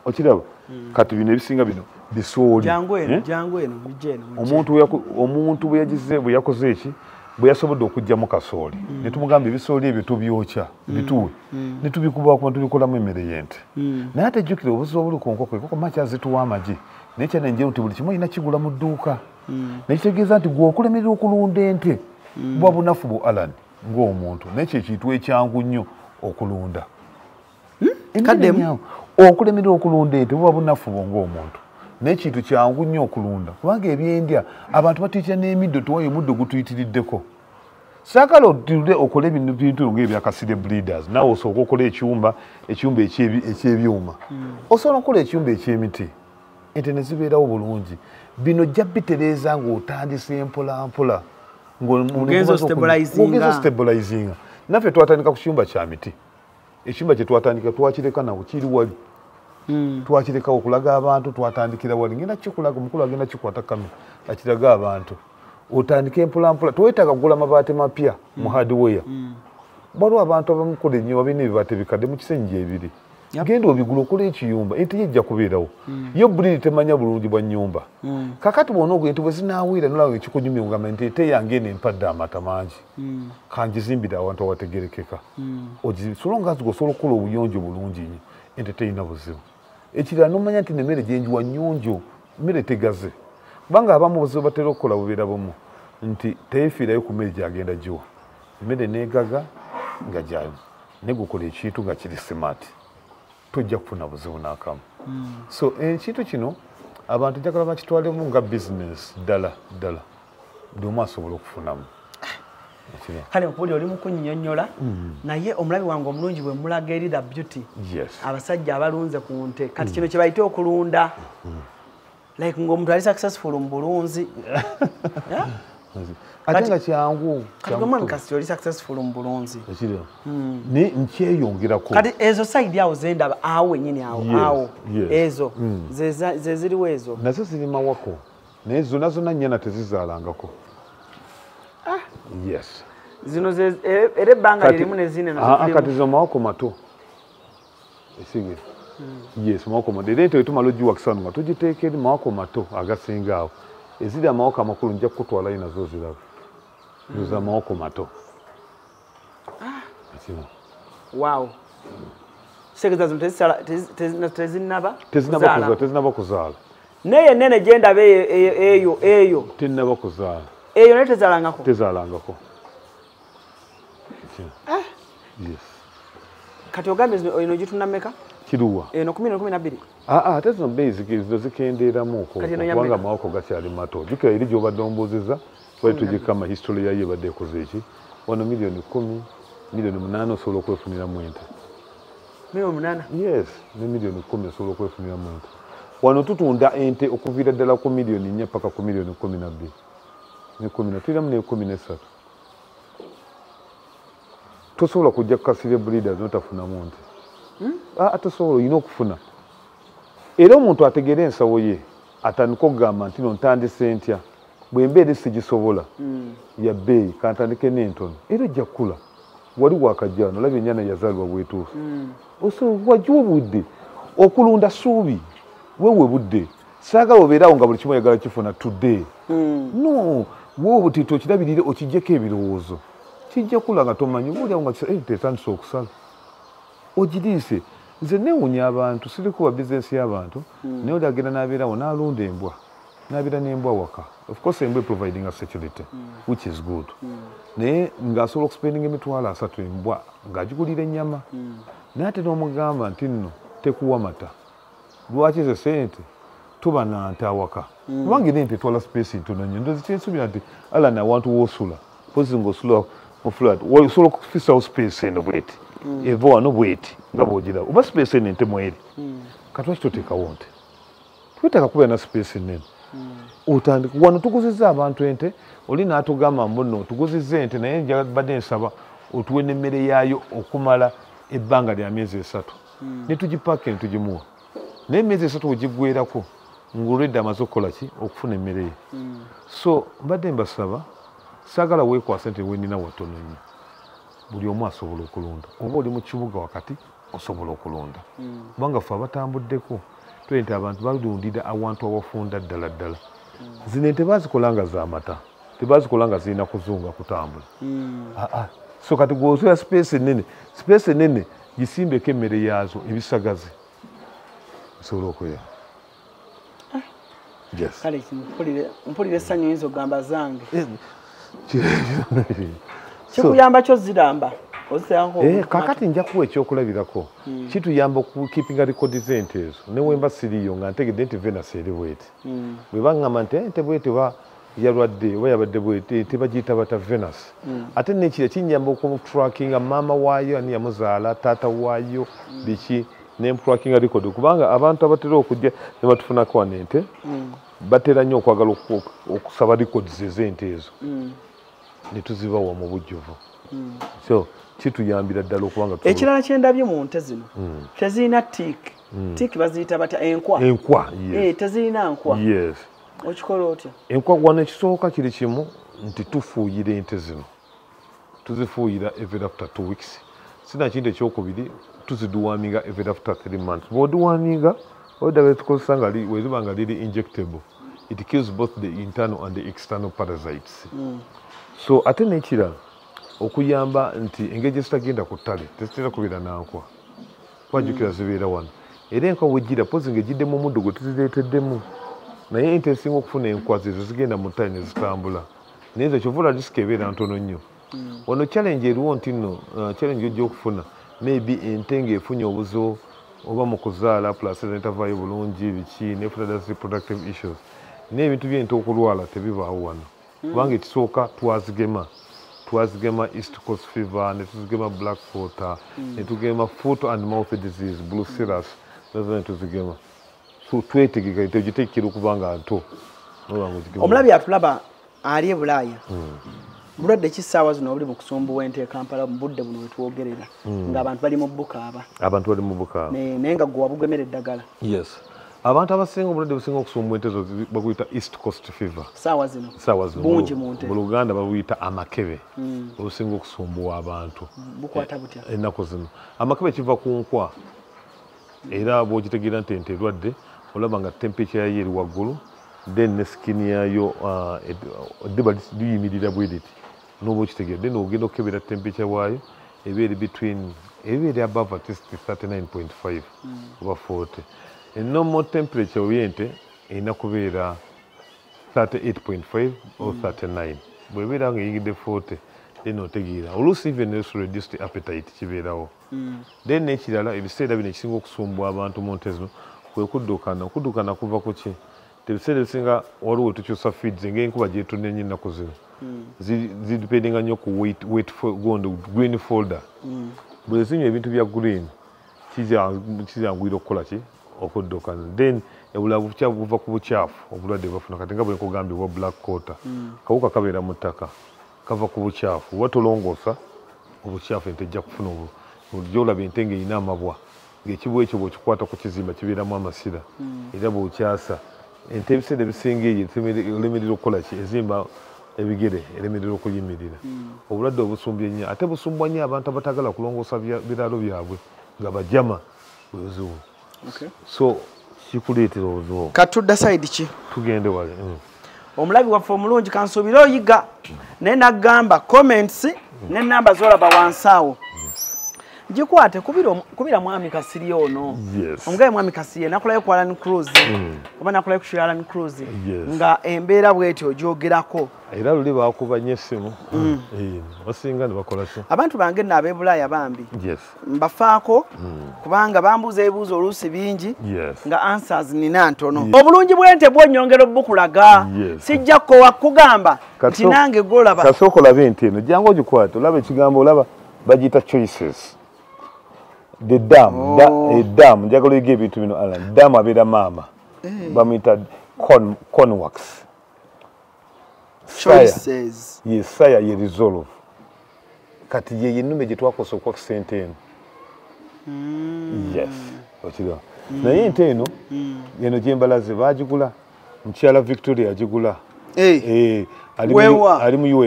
okiraba kati bino ebisinga bino bisooli omuntu bwe yakoze eki bwe yasobodde okugyamu kasooli ne tumugamba ebisooli ebyo tubyokya bituwe ne tubikubaku ne tubikolamu emmere y'ente naye ate jjukira obuzibu obuli ku nkoko enkoko makya zituwa amagi naye kyanenjeru nti buli kimu olina kigula mu dduuka nekitegeeza nti gwe okulemerera okulunda ente bwa bunafu bu Alan ng'omuntu nekyo ekintu ekyangu nnyo okulunda okulemerera okulunda ente buba bunafu bwo ng'omuntu n'ekintu kyangu nnyo okulunda kubanga ebyendya abantu batuyitira n'emiddo tuwayo omuddo gutuyitiriddeko saagala otulde okole ebintu ng'ebyakasire breeders naawe osooka okola ekyumba ekyebyuma osobola okukola ekyumba eky'emiti ente ne zibeerawo bulungi bino jja bitereeza ng'otandise mpolampola ng'ogenza stabilizinga naffe twatandika ku kiyumba kya miti ekyumba kye twatandika twakireka nawo kiri wali twakirekawo okulaga abantu twatandikira wali ngenda kikulaga omukulu agenda kikwata kamera akiraga abantu otandike mpolampola teweetaaga kugula mabaati mapya mu hardware waliwo abantu abamukola ennyumba birina ebibaate bikadde mu kisenge ebiri genda obigula okola ekiyumba ente yejja kubeerawo yo buliri temanya bulungi bwa nnyumba kakati bwona ogwo ente bwe zinaawiira nolaba ekikunyumya ogamba nti ente yange eno empadde amata mangi kangizimbira awantu awategerekeka solonga nti osobola okukola obuyonjo bulungi nnyo ente terina buzibu ekirala nomanya nti nemmere gyenjiwa nnyonjo mmere tegaze kubanga abamu obuzibu batera okukola bubeera bumu nti teyefiirayo ku mmere gyagenda giwa emmere neegaga nga gyali naye gukola ekintu nga kiri simaati tojja kufuna buzibu n'akamu so ekintu kino abantu njagala bakitwalemu nga bizinesi ddala buli omu asobola okufunamu kale okuli oli mukunnyonnyola naye omulabi wange omulungi bwe mulaga eri The Beauty abasajja abalunze ku nte kati kino kye bayita okulunda like ng'omuntu ali successful mu bulunzi ate nga kyangu kati omwami kasi oli successful mu bulunzi nkyeyongerako kati ezo side awo zendaba awo ennyini awo ezo ze ziriwo ezo nazo ziri mawako naye zonna zonna nnyana tezizaalangako yes zino era ebbanga lirimu nezine kati zo mawako mato esige yes mawako mato era ente wetumala ogiwakisano nga tugiteeka eri mawako mato agasinga awo eziri amawako amakulu nja kukutwalayo nazo ziraba zoza amawako mato wow segeza zino tezinaba kuzaala naye nene gyendaba eyo tennaba kuzaala eyo naye tezaalangako yes kati ogambye eno gitunda mmeka kiruwa eno 12 ate zino beyi zino zikendeeramuko kubanga amawako gakyali mato jukira eri gy'obadde ombuuziza twali tugikama history yayo ebadde ekoze eki wano miliyoni 10 miliyoni 8 osobola okwefuniramu ente yes ne miliyoni 10 osobola okwefuniramu ente wano tutunda ente okuviira ddala ku miliyoni 4 paka ku miliyoni 12 tuliramu ne 13 tosobola kujja kukasira breeders notafunamu nte tosobola olina okufuna era omuntu ategeera ensawo ye atandika okugamba nti no ntandise ntya bwembeera sigisobola ya bbeeyi kantandike n'entono era ojja kukula wali wakajjano olabye ennyana yazaalibwa bwetuufu wajjiwa budde okulunda suubi wewe budde saagala obeerawo nga buli kimu oyagala kifuna today no wewe butito okirabirire okijjeko ebirowoozo kijja kula nga tomanyi bulyawo nga tetandise okusala ogiriise nze neewunya abantu sirikuba bizinesi y'abantu naye oli agenda n'abeerawo n'alunda embwa n'abeera n'embwa waka of course embwa providing a security which is good naye ng'asobola okuspendinga emitwalo 3 embwa ng'agigulira ennyama naye ate n'omugamba nti nno tekuwa mata lwaki ze sente tuba nante awaka kubanga era ente etwala space ntono nnyo ndozi kyensuubira nti alana awantu woosula pozi ng'osula mu flat osobola okufisawo space eno bweti eva wano bweti nga bwogira oba space ente mweri katwa kitoteeka wonte twetaka kuba na space nene utandika wano tuguziza abantu ente oli n'atugamba mbuno tuguziza ente naye njabadde nsaba otuwe n'emmere yaayo okumala ebbanga lya myezi 3 ne tugipaka ente tugimuwa naye emyezi 3 wegiggwerako ngulwedde amaze okukola ki okufuna emmere ye so mbadde mbasaba saagala weekwasa nti wenina watono nnyo buli omu asobola okulunda oba oli mu kibuga wakati osobola okulunda kubanga ffe abatambuddeko tuli nti abantu balundira awantu awafunda ddala ddala zino ente bazikolanga z'amata tebazikolanga zirina kuzunga kutambula so kati gwosoya space nene gisimbeko emmere yaazo ebisagazi bisobola okuya kale mpulire essanyu yinza ogamba zange kikuyamba kyo ziramba kakati nja kuwa ekyokulabirako kituyamba okukeepinga record z'ente ezo newemba siriyo nga ntegedde nti Venus eri bweti bwe baŋŋamba nti ente bweti oba yalwadde oba yabadde bweti tebagiyita bata Venus ate nekira kinyamba okutrackinga maama waayo ani yamuzaala taata waayo biki nemtrackinga record kubanga abantu abatera okujja ne batufunako wano ente batera nnyo okwagala okusaba records ez'ente ezo ne tuzibawa mu bujjuvu so kituyambira ddala okubanga ekirala kyendabye mu nte zino tezirina tiiki baziyita bata enkwa tezirina nkwa okikola otya enkwa wano ekisooka kiri kimu nti tufuuyira ente zino tuzifuuyira every after 2 weeks sina kintu ekyokubiri tuziduwaminga every after 3 months bw'oduwaminga oddala tukozesa nga weriba nga liri injectable it kills both the internal and the external parasites so ate n'ekirala okuyamba nti engeri zitagenda ku ttale tezitera kubeera nankwa kwajjukira zibeera wano era enkwa wejjira pozi ng'egiddemu omuddo gwe tuzireeteddemu naye ente esinga okufuna enkwa zezo zigenda mu ttale ne zitambula naye ezo kyovula disika ebeera ntono nnyo wano challenge eriwo nti nno challenge ojja okufuna maybe ente ng'efunye obuzo oba mu kuzaala placenta netavaayo bulungi biki nefuna das reproductive issues naye ebintu by'ente okulwala tebibaawo wano kubanga ekisooka twazigema East Coast fever netuzigema black water netugema foot and mouth disease brucellosis nazo netuzigema so twetegeka tegiteekera okubanga nto omulabi atulaba ali e Bulaaya bulwadde kisaawa zino obuli mu kusumbuwa ente e Kampala mu budde buno wetwogerera ng'abantu bali mu bukaaba naye nga gwe wabugemera eddagala abantu abasinga obulwadde businga okusumbuwa ente zo bakuyita East Coast fever saawa zino bungi mu nte mu Luganda babuyita amakebe obusinga okusumbuwa abantu bukwata butya ennaku zino amakebe kiva ku nkwa era bw'ogitegeera nti ente erwadde olaba nga temperature yayo eri waggulu then ne skin yayo eddiba liyimirira bwe riti n'oba okitegeera then ogenda okukebera temperature waayo ebeeri between ebeeri above at least 39.5 oba 40 normal temperature y'ente erina kubeera 38.5 or 39 bw'ebeera ng'eyingidde 40 then otegeera oluusi even reduced appetite kibeerawo then n'ekirala ebiseera bino ekisinga okusumbwa abantu mu nte zino kwe kuddukana kuva ku ki ebiseera ebisinga waliwo wetukyusa feeds ng'enkuba gyetonnya nnyo ennaku zino zidipendinga nnyo ku green folder bwe zinywa ebintu bya green kizanguyira okukola ki okuddukana then ebulabu buva ku bukyafu obulwadde bafuna kati nga bwe nkugambye bwa black quarter kawuka kabeera mu ttaka kava ku bukyafu oba tolongoosa obukyafu ente ejja kufuna gyolaba ente ng'erina amabwa ng'ekibwa ekyo bw'okikwata ku kizimba kibeeramu amasira era bw'okyasa ente ebiseera ebisinga eyo elemerera okukola ki ezimba ebigere elemerera okuyimirira obulwadde obusumbye nnyo ate busumbwa nnyo abantu abatagala kulongoosa biraalo byabwe nga bajama bwezibu so kikuleetera obuzibu katudda side ki tugende wale omulabi waffe omulungi kansuubire oyiga naye naggamba comments n'ennamba z'olaba wansi awo gikwate kubira mwami Kasiri ono omugabe mwami Kasiri nakulayo ku Alan Cruise oba nakulayo ku Alan Cruise nga embeera bw'etyo ogyogerako era luli baakuba nnyo essimu basinga ne bakola ki abantu bange nno ab'e Bulaaya bambi mbafaako kubanga bambuuza ebibuuzo oluusi bingi nga answers nina ntono obulungi bw'ente bwonnyongera obukulaga sijja kkowa kugamba nti nange gw'olaba kasooka olabe ente eno jangu ogikwate olaba ekigambo olaba bagiyita choices the dam njagala ige ebintu bino Alan dam abera mama bamita conwax choices yes saya ye resolve kati ye yinume gye twakosa okwa sente eno yes okiro naye ente eno eno gyembalaze bagigula mukyala Victoria agigula ali mu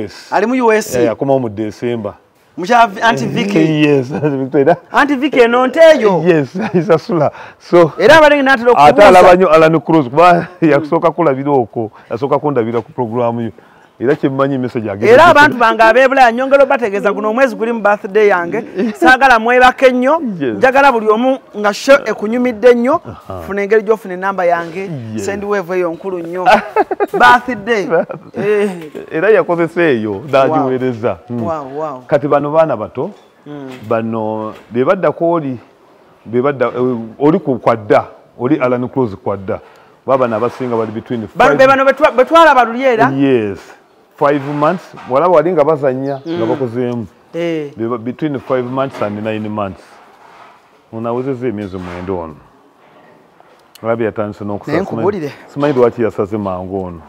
US akomawo mu December Auntie Vicky. Yes, Auntie Victoria. Auntie Vicky enonteyo. Yes, isasula. So era abalengi natalo kubuza. Atala banyo Alan Cruz kuba yakusoka kulabira okwo. Yasoka kundabira ku program yo. Era kimmanyi message agenda. Era abantu banga abebula nyongero bategeza kuno omwezi guli mu birthday yange. Sagala mwebake nnyo. Njagala buli omu nga show ekunyumidde nnyo. Funa engeri gyofuna namba yange. Send wave eyo nkulu nnyo. Birthday. Era yakozesa eyo dajiwereza. Wow. Kati bano baana bato. Bano bebadda koli bebadda oli ku kwadda. Oli Alan Cruz kwadda. Baba nabasinga bali between 5. Bano betwala baluliera. Yes. 5 months wala walinga bazanya nga bakozemu between 5 months and 9 months unawezeze emyezi mwendo ono labi yatanse n'okusasuma simanyi lwaki yasaze mangu ono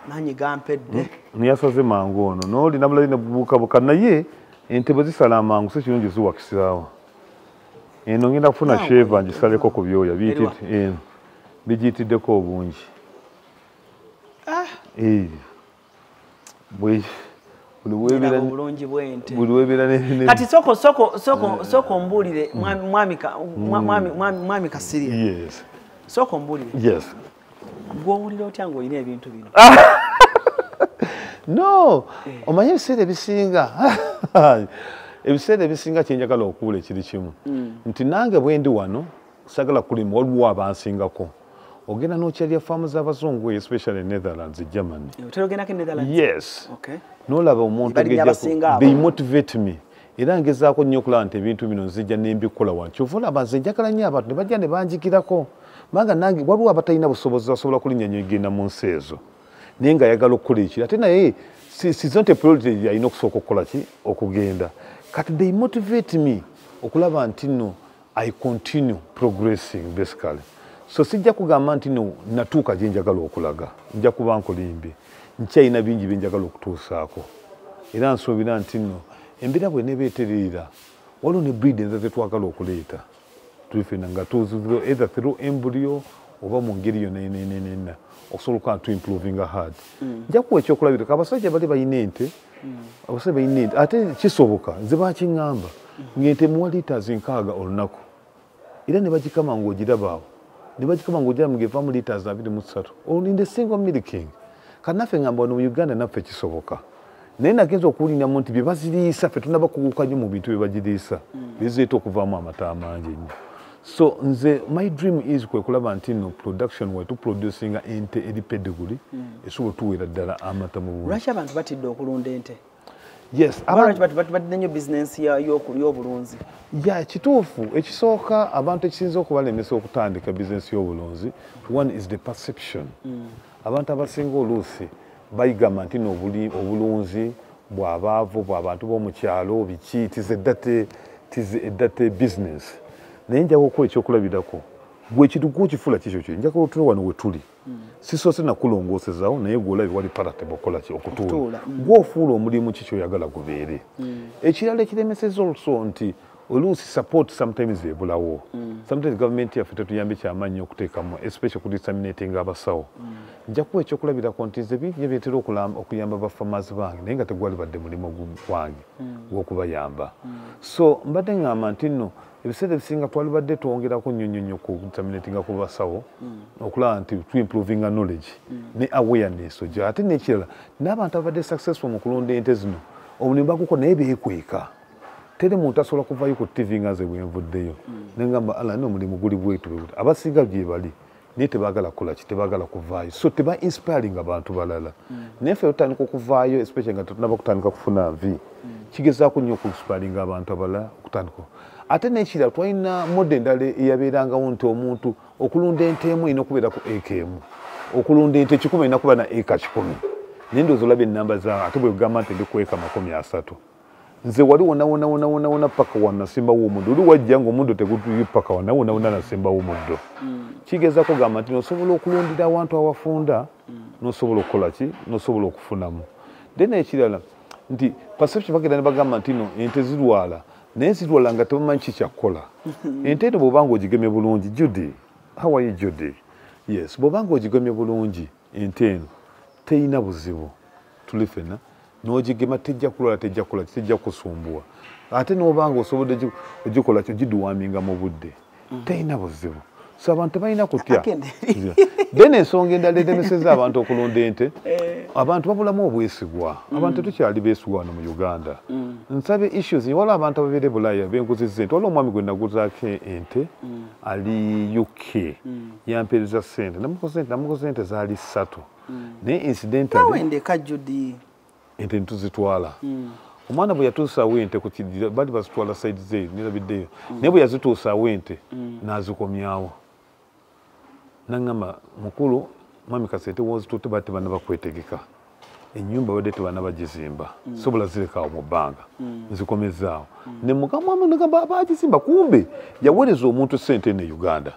manyi gampedde niyasaze mangu ono n'oli nabula ine bubukabuka naye entebe zisala amangu si kirungi ziwakisaawo eno ngenda kufuna sheva ngisaleko ku byoya bijitiddeko obungi Kati soko mbulire mwami Kasiria. Yes. Soko mbulire. Yes. Gwowulira otyango oyina ebintu bino. No, omanyi ebiseera ebisinga kyenjagala okuwula ekiri kimu nti nange bwendi wano sagala kulima waliwo abansingako ogenda n'okyalya faamu z'abazungu especially Netherlands, Germany. Yes. Okay. N'olaba omuntu they motivate me. Era ngezaako nnyo okulaba nti ebintu bino nzijja n'embikola wano. Kyova olaba nze njagala nnyo abantu ne bajja ne banjigirako. Kubanga nange waliwo abatalina busobozi basobola kulinnya egenda mu nsi ezo. Naye nga ayagala okukola ekiri. Ate naye sizonte priority yalina okusooka okukola ki okugenda. Kati they motivate me okulaba nti no I continue progressing basically. So sijja kugamba nti no natuuka gye njagala okulaga. Nja kuba nkolimbi. Nkyayina bingi bye njagala okutuusaako. Era nsuubira nti no embeera bw'eneeba etereera waliwo ne breed enza zetwagala okuleeta. Tulifena nga tuzuziro either through embryo oba mu ngeri yonna enenenena okusobola okuba to improving hard. Nja kuwa ekyokulabirako abasajja bali bayina ente. Abasajja bayina ente ate kisoboka nze bakiŋŋamba ng'ente muwa liiters 6 olunaku. Era ne bagikama ng'ogirabaawo. Ne bagikama ng'ogiraba ng'evaamu liiters 23. Olinde single milking. Kanaffe ngamba wano mu Uganda naffe kisoboka. Naye nagenza okuwuliramu nti bye baziriisa ffe tunaba kuguka nnyo mu bintu bye bagiriisa. Bizireeta okuvaamu amata amangi ennyo. So nze my dream is kwe kulaba nti no production wetu producing ente eri pedigree esobola tuweera ddala amata mu bulungi. Lwaki abantu batidde okulunda ente? Yes, abantu batidde nnyo business y'obulunzi. Ya kituufu ekisooka abantu ekisinza okubalemesa okutandika business y'obulunzi one is the perception. Abantu abasinga oluusi bayigamba nti obulunzi bw'abaavu bw'abantu b'omukyalo biki tize business. Naye njaga okukola ekyokulabirako gwe ekintu kifula kikyo kye njagala otuule wano we tuli sisoose nakulongoosezaawo naye gw'olabye wali palatable okola ki okutuula gw'ofuula omulimu kikyo oyagala gubeere. Ekirala ekiremeseza oluso nti oluusi support sometimes ebulawo. Sometimes government yaffe tetuyambe kyamaanyi okuteekamu especially kudisseminating abasawo. Nja kuwa ekyokulabirako nti nze bingi byetera okuyamba bafamazi bange naye nga tegwali badde mulimu gwange gw'okubayamba. So mbadde ngamba nti nno ebiseera ebisinga twali badde twongerako nnyo ku disseminating ku basawo okulaba nti to improving knowledge ne awareness ojo ate n'ekirala n'abantu abadde successful mu kulonda ente zino omulimu baguko naye beekweka. Tere muntu asobola kuvaayo ku TV nga nze bwenvuddeyo ne ngamba ala n'omulimu guli bwetu abasinga gye bali naye tebaagala kukola ki tebaagala kuvaayo so teba inspiring abantu balala. Naye ffe tutandika okuvaayo especially nga tetunaba kutandika kufuna nvi kigezaako nnyo okuinspiring abantu abalala okutandika. Ate n'ekirala twalina mode endala eyabeerangawo nti omuntu okulunda ente emu erina okubeera ku eka emu okulunda ente 10 erina kuba na eka 10 naye ndowooza olabye ennamba za ate bwe kugamba nti ndi ku eka 30 nze wali wona paka wanasimba w'omuddo oli wajja ng'omuddo tegutuyi paka wona nasimba w'omuddo kigezako gamba nti nosobola okulundira awantu awafunda nosobola okukola ki nosobola okufunamu then ekirala nti perception bagenda ne bagamba nti no ente zirwala naye zirwala nga tebamanyi kikyakukola ente eno bw'obanga ogigemye bulungi Judy how are you Judy yes bw'obanga ogigemye bulungi ente eno teyina buzibu tuli ffenna n'ogigema tejja kulwala tejja kukola tejja kusumbuwa ate n'obanga osobodde ogikola kyo giduwaminga mu budde teyina buzibu so abantu balina kutya then ensonga endala edemeseza abantu okulunda ente abantu babulamu obwesigwa abantu tukyali beesigwa wano mu Uganda nsabe issues waliwo abantu ababeera Bulaaya benkuzizza ente waliwo omwami gwe naguzaako ente ali UK yampeereza ssente namukoze ente zaali 3 naye incidentally ente ntuzitwala omwana bwe yatuusaawo ente ku kidira bali bazitwala side ze nirabiddeyo naye bwe yazituusaawo ente n'azikomyawo n'aŋŋamba mukulu mwami kasente wozitutte bati tebana bakwetegeka ennyumba wadde tebana bagizimba sobola zirekawo mu bbanga nzikomezaawo ne mukamwami nagamba bagizimba kumbe yaweereza omuntu ssente ne Uganda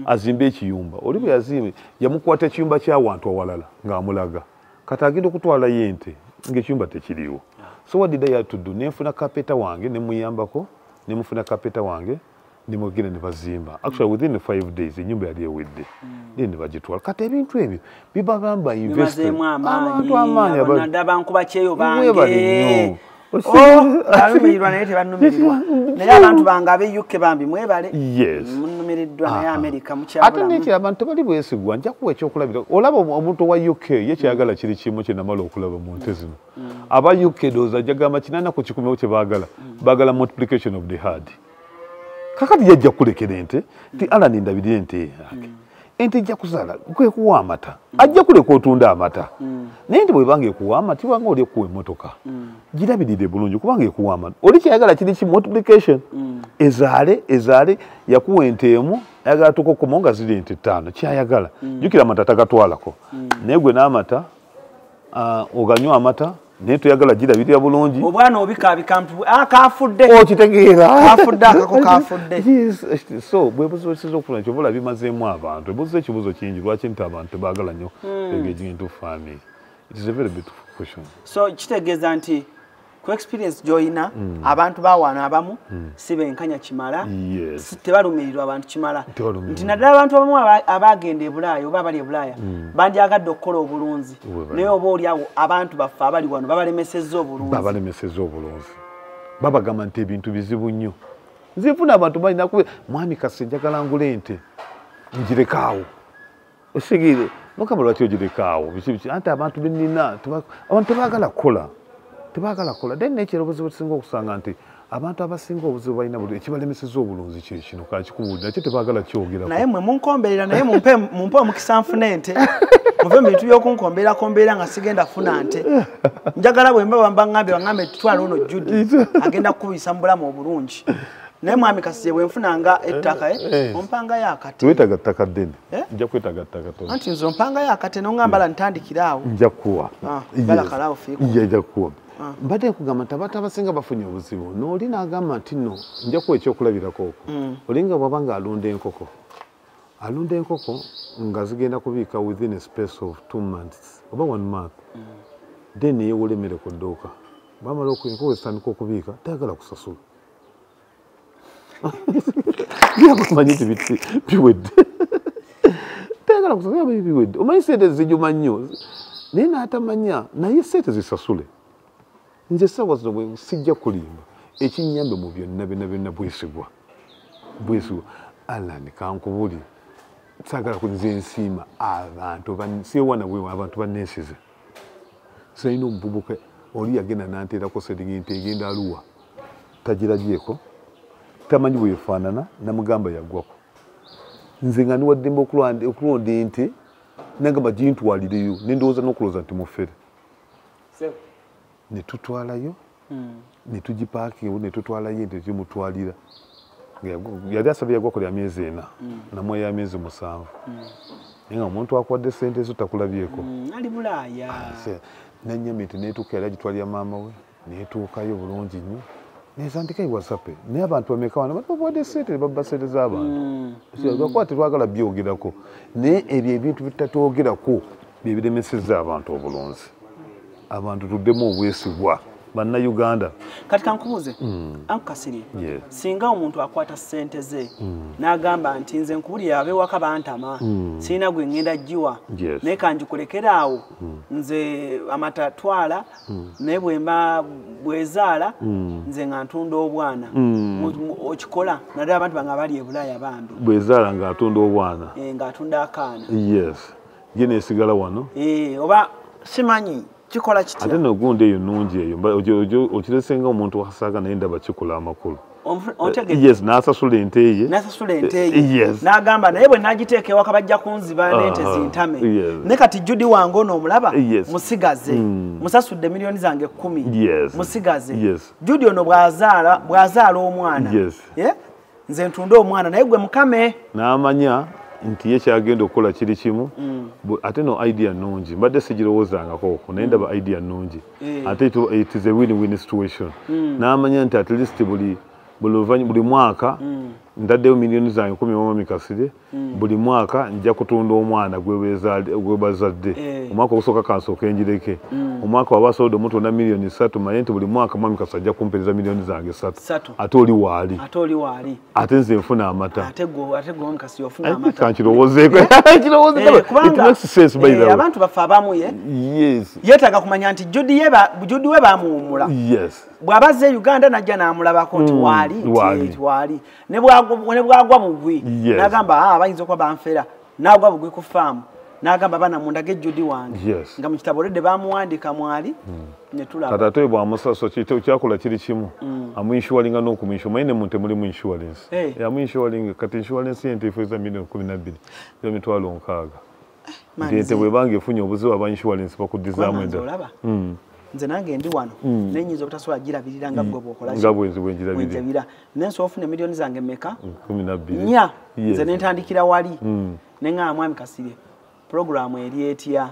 azimbe ekiyumba oli bwe yazimbe yamukwata ekiyumba ky'awantu awalala ng'amulaga kati agenda okutwala yente ng'ekiyumba tekiriwo so what did I have to do nenfuna kapeta wange nemuyambako nemufuna kapeta wange nimugenda ne bazimba actually within 5 days enyumba yali ewedde ne bagitwala kati ebintu ebyo bibagamba investment abantu amaanyi abandaba nkuba kyeyo bange alumirirwa naye tebanumirirwa naye abantu bange ab'UK bambi mwebale munumiriddwa naye America mukyabulamu ate nekyo abantu tebali bwesigwa nja kuwa ekyokulabira olaba omuntu wa UK ye kyayagala kiri kimu kye namala okulaba mu nte zino aba UK doza jagamba kinana ku kikumewo kye baagala multiplication of the herd kakati yajja kulekera ente ti Alan ndabirira ente yake ente ejja kuzaala kwe kuwa amata ajja kuleka otunda amata naye nti bwebanga ekuwa amata wanga oli ekuwa emmotoka girabirire bulungi kubanga ekuwa amata oli kyayagala kiri ki multiplication ezaale yakuwa ente emu ayagala tukokomo nga ziri ente 5 kyayagala jukira amata tagatwalako naye gwe n'amata oganywa amata naye toyagala girabirira bulungi obwana obikabikampu kafudde okitegeera kafudde akako kafudde so bwebuzibu okufuna ekyo bula bimazeemu abantu ebuuzo ekibuuzo kingi lwaki nti abantu tebaagala nnyo engaging into farming it is a very beautiful question so kitegeeza nti ku experience joyina abantu bawaana abamu si benkanya kimala tebalumirirwa abantu kimala nti naddala abantu abamu abagenda e Bulaaya oba abali e Bulaaya bandyagadde okukola obulunzi naye oba oliawo abantu baffe abali wano babalemesezza obulunzi babagamba nti ebintu bizibu nnyo nzifuna abantu balina kube mwami kase njagala ngula ente ngirekaawo osigire mukama lwaki ogirekaawo biki anti abantu benina abantu tebaagala kukola then nekyo obuzibu tusinga okusanga nti abantu abasinga obuzibu balina buli ekibalemesezza obulunzi kino kakikubuulira nakyo tebaagala kyogerako naye mwe munkomberera naye mumpe omukisa nfuna ente muve mu bintu by'okunkomberako mbeera nga sigenda funa nte njagala bwemba baŋŋambye tutwala ono Judy agenda kukubisa mu bulamu obulungi naye mwami Kasirye bwenfunanga ettaka ompangayo akate wetaaga ttaka ddene nja kwetaaga ttaka tono anti nze ompangayo akate n'oŋŋambala ntandikiraawo nja kuwa balakalaawo fiiko nja kuwa mbadde nkugamba nti abantu abasinga bafunye obuzibu n'oli n'agamba nti nno nja kuwa ekyokulabirako okwo olinga bw'aba nga alunda enkoko nga zigenda kubiika within a space of 2 months oba 1 month then yeewola emmere ku dduuka bamala enkoko ezitandika okubiika tayagala kusasula yabamanyi nti biwedde tayagala kusasula biwedde omanyi sente zijuma nnyo naye n'atamanya naye sente zisasule nze essaawa zino bwe sijja kulimba ekinnyambe mu byonna bwesigwa Alan kankubuli saagala kunze ensiima abantu siwana bwe abantu banneesize sayina omuvubuka oli yagenda nanteerako seringi nti egenda aluwa tagiragyeko tamanyi bwefaanana namugamba yaggwako nze nga niwaddemba okulonda ente nagamba gintwalireyo nendowooza n'okulooza nti mufere ne tutwalayo ne tugipaakinga ne tutwalayo ente gimutwalira yali asabye yagwako lya myezi 4 namwe ya myezi 7 naye nga omuntu akwadde sente ezo takulabyeko ali Bulaaya nanyama ente neetuuka yali agitwalira maama we netuukayo bulungi nnyo nezandika WhatsApp naye abantu bameka wano babawadde sente babba sente z'abantu lwakuba tetwagala byogerako naye ebyo ebintu bitatwogerako byebiremesezza abantu obulunzi abantu tuddemu obwesigwa bannayuganda kati kankubuuze ankukasiri singa omuntu akwata ssente ze n'agamba nti nze nkubulira ab'ewaka bantama sirina gwe ŋŋenda giwa naye kangikulekerawo nze amatatwala naye bwezaala nze nga ntunda obwana okikola naddala abantu bange abali e Bulaaya bambi bwezaala ng'atunda obwana ng'atunda akaana ye neesigala wano oba simanyi kikola kitya ate nogundi eyo nnungi eyo okiresenga omuntu wasaaga naye ndaba kikola amakulu n'asasula ente ye n'agamba naye bwe nagiteeka ewaka bajja kunziba n'ente zintame ne kati Judy wange ono omulaba musigaze musasudde miliyoni zange 10 musigaze Judy ono bw'azaala omwana nze ntunde omwana naye gwe mukame n'amanya nti ye kyagenda okukola kiri kimu ate no idea nnungi mbadde sigirowoozangako naye ndaba idea nnungi ate it is a win-win situation n'amanya nti at least buli mwaka ntaddeyo miliyoni zange 10 mama Mikasire buli mwaka nja kutunda omwana gwe bazadde omwaka ogusooka kansooka enjireke omwaka waba asobodde omutunda miliyoni 3 manye nti buli mwaka mama Mikasire ajja kumpereza miliyoni zange 3 ate oli waali ate nze nfuna amata kankirowoozeeko abantu baffe abamu yeetaaga kumanya nti Judy we bamuwummula bw'abazze e Uganda najja n'amulabako nti waali ne bwagwa bugwi n'agamba bayinza okuba banfera n'agwa bugwi ku faamu n'agamba bana mundage Judy wange nga mu kitabo olwedde bamuwandika mwali ne tulaba kati ate bwamusaso kyakola kiri kimu amuinshuwalinga n'okumuinshuwa maine muntu muli mu insurance amuinshuwalinga kati insurance yenteefu eza miliyoni 12 emitwalo 6 nti ente bwebanga efunye obuzibu aba insurance bakudizaamu endala nze nange ndi wano nenyinza obutasobola girabirira nga bwe bwokola nga bwenzi bwenjirabirira nensobola ofune miliyoni zange mmeka 12 nze nentandikira wali neŋŋamba Mwami Kasirye programu eri etya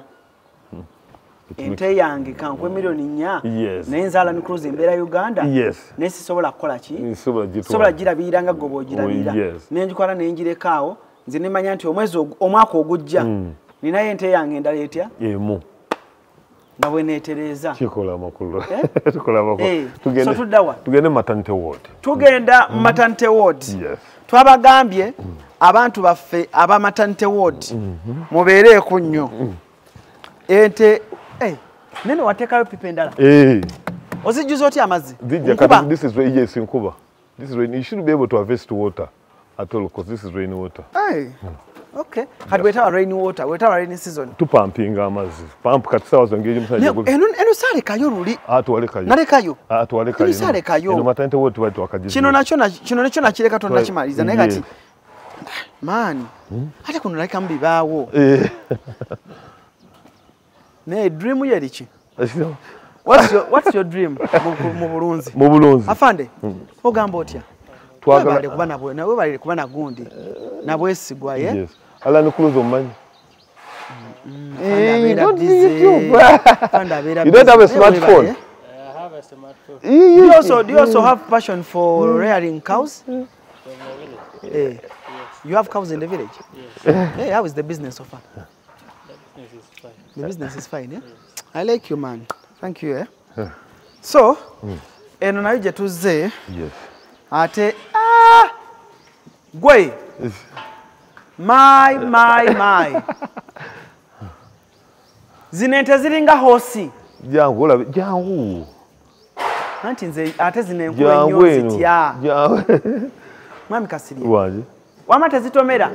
ente yange kankwe miliyoni 4 naye nzaala Mikruzi embeera Uganda naye sisobola kukola ki sobola girabirira nga gwe bwogirabirira nenjikola nenjirekaawo nze nemanya nti omwaka ogujja ninayo ente yange endala etya emu nga bweneetereza kikola amakulu so tuddawa tugende maternity ward tugenda maternity ward twabagambye abantu baffe aba maternity ward mubeereeko nnyo ente nene wateekayo pipa endala ozijjuza otya amazzi nkuba this is rain yes nkuba this is rain you should be able to harvest water at all because this is rain water okay kati wetawa rain water wetawa rain season tupampinga amazzi pump kati sawa zangeje musajja eno salekayo luli atwalekayo nalekayo atwalekayo salekayo eno matante wote watu wakajiza kino nacho nakireka tonna kimaliza naye kati man ate kuno like mbibaawo ne dream yeri ki what's your dream mu Bulunzi afande ogamba otya twagala kuba nabo nawe bali kuba na gundi nabwesigwa yes ala nikuluzo omanyi you don't have a smartphone. I have a smartphone. Do you also have passion for rearing cows? Yes. You have cows in the village? Yes. Hey, how is the business so far? The business is fine, yeah? Yes. I like you, man. Thank you, eh? So, eno nayo gye tuzze. Yes. Ate gwe. My. Zinente ziringa hosi. Jangu olabe jangu. Anti nze ate zinenkula nnyo zitya. Mwami Kasirye. Waje. Wamata zitomera.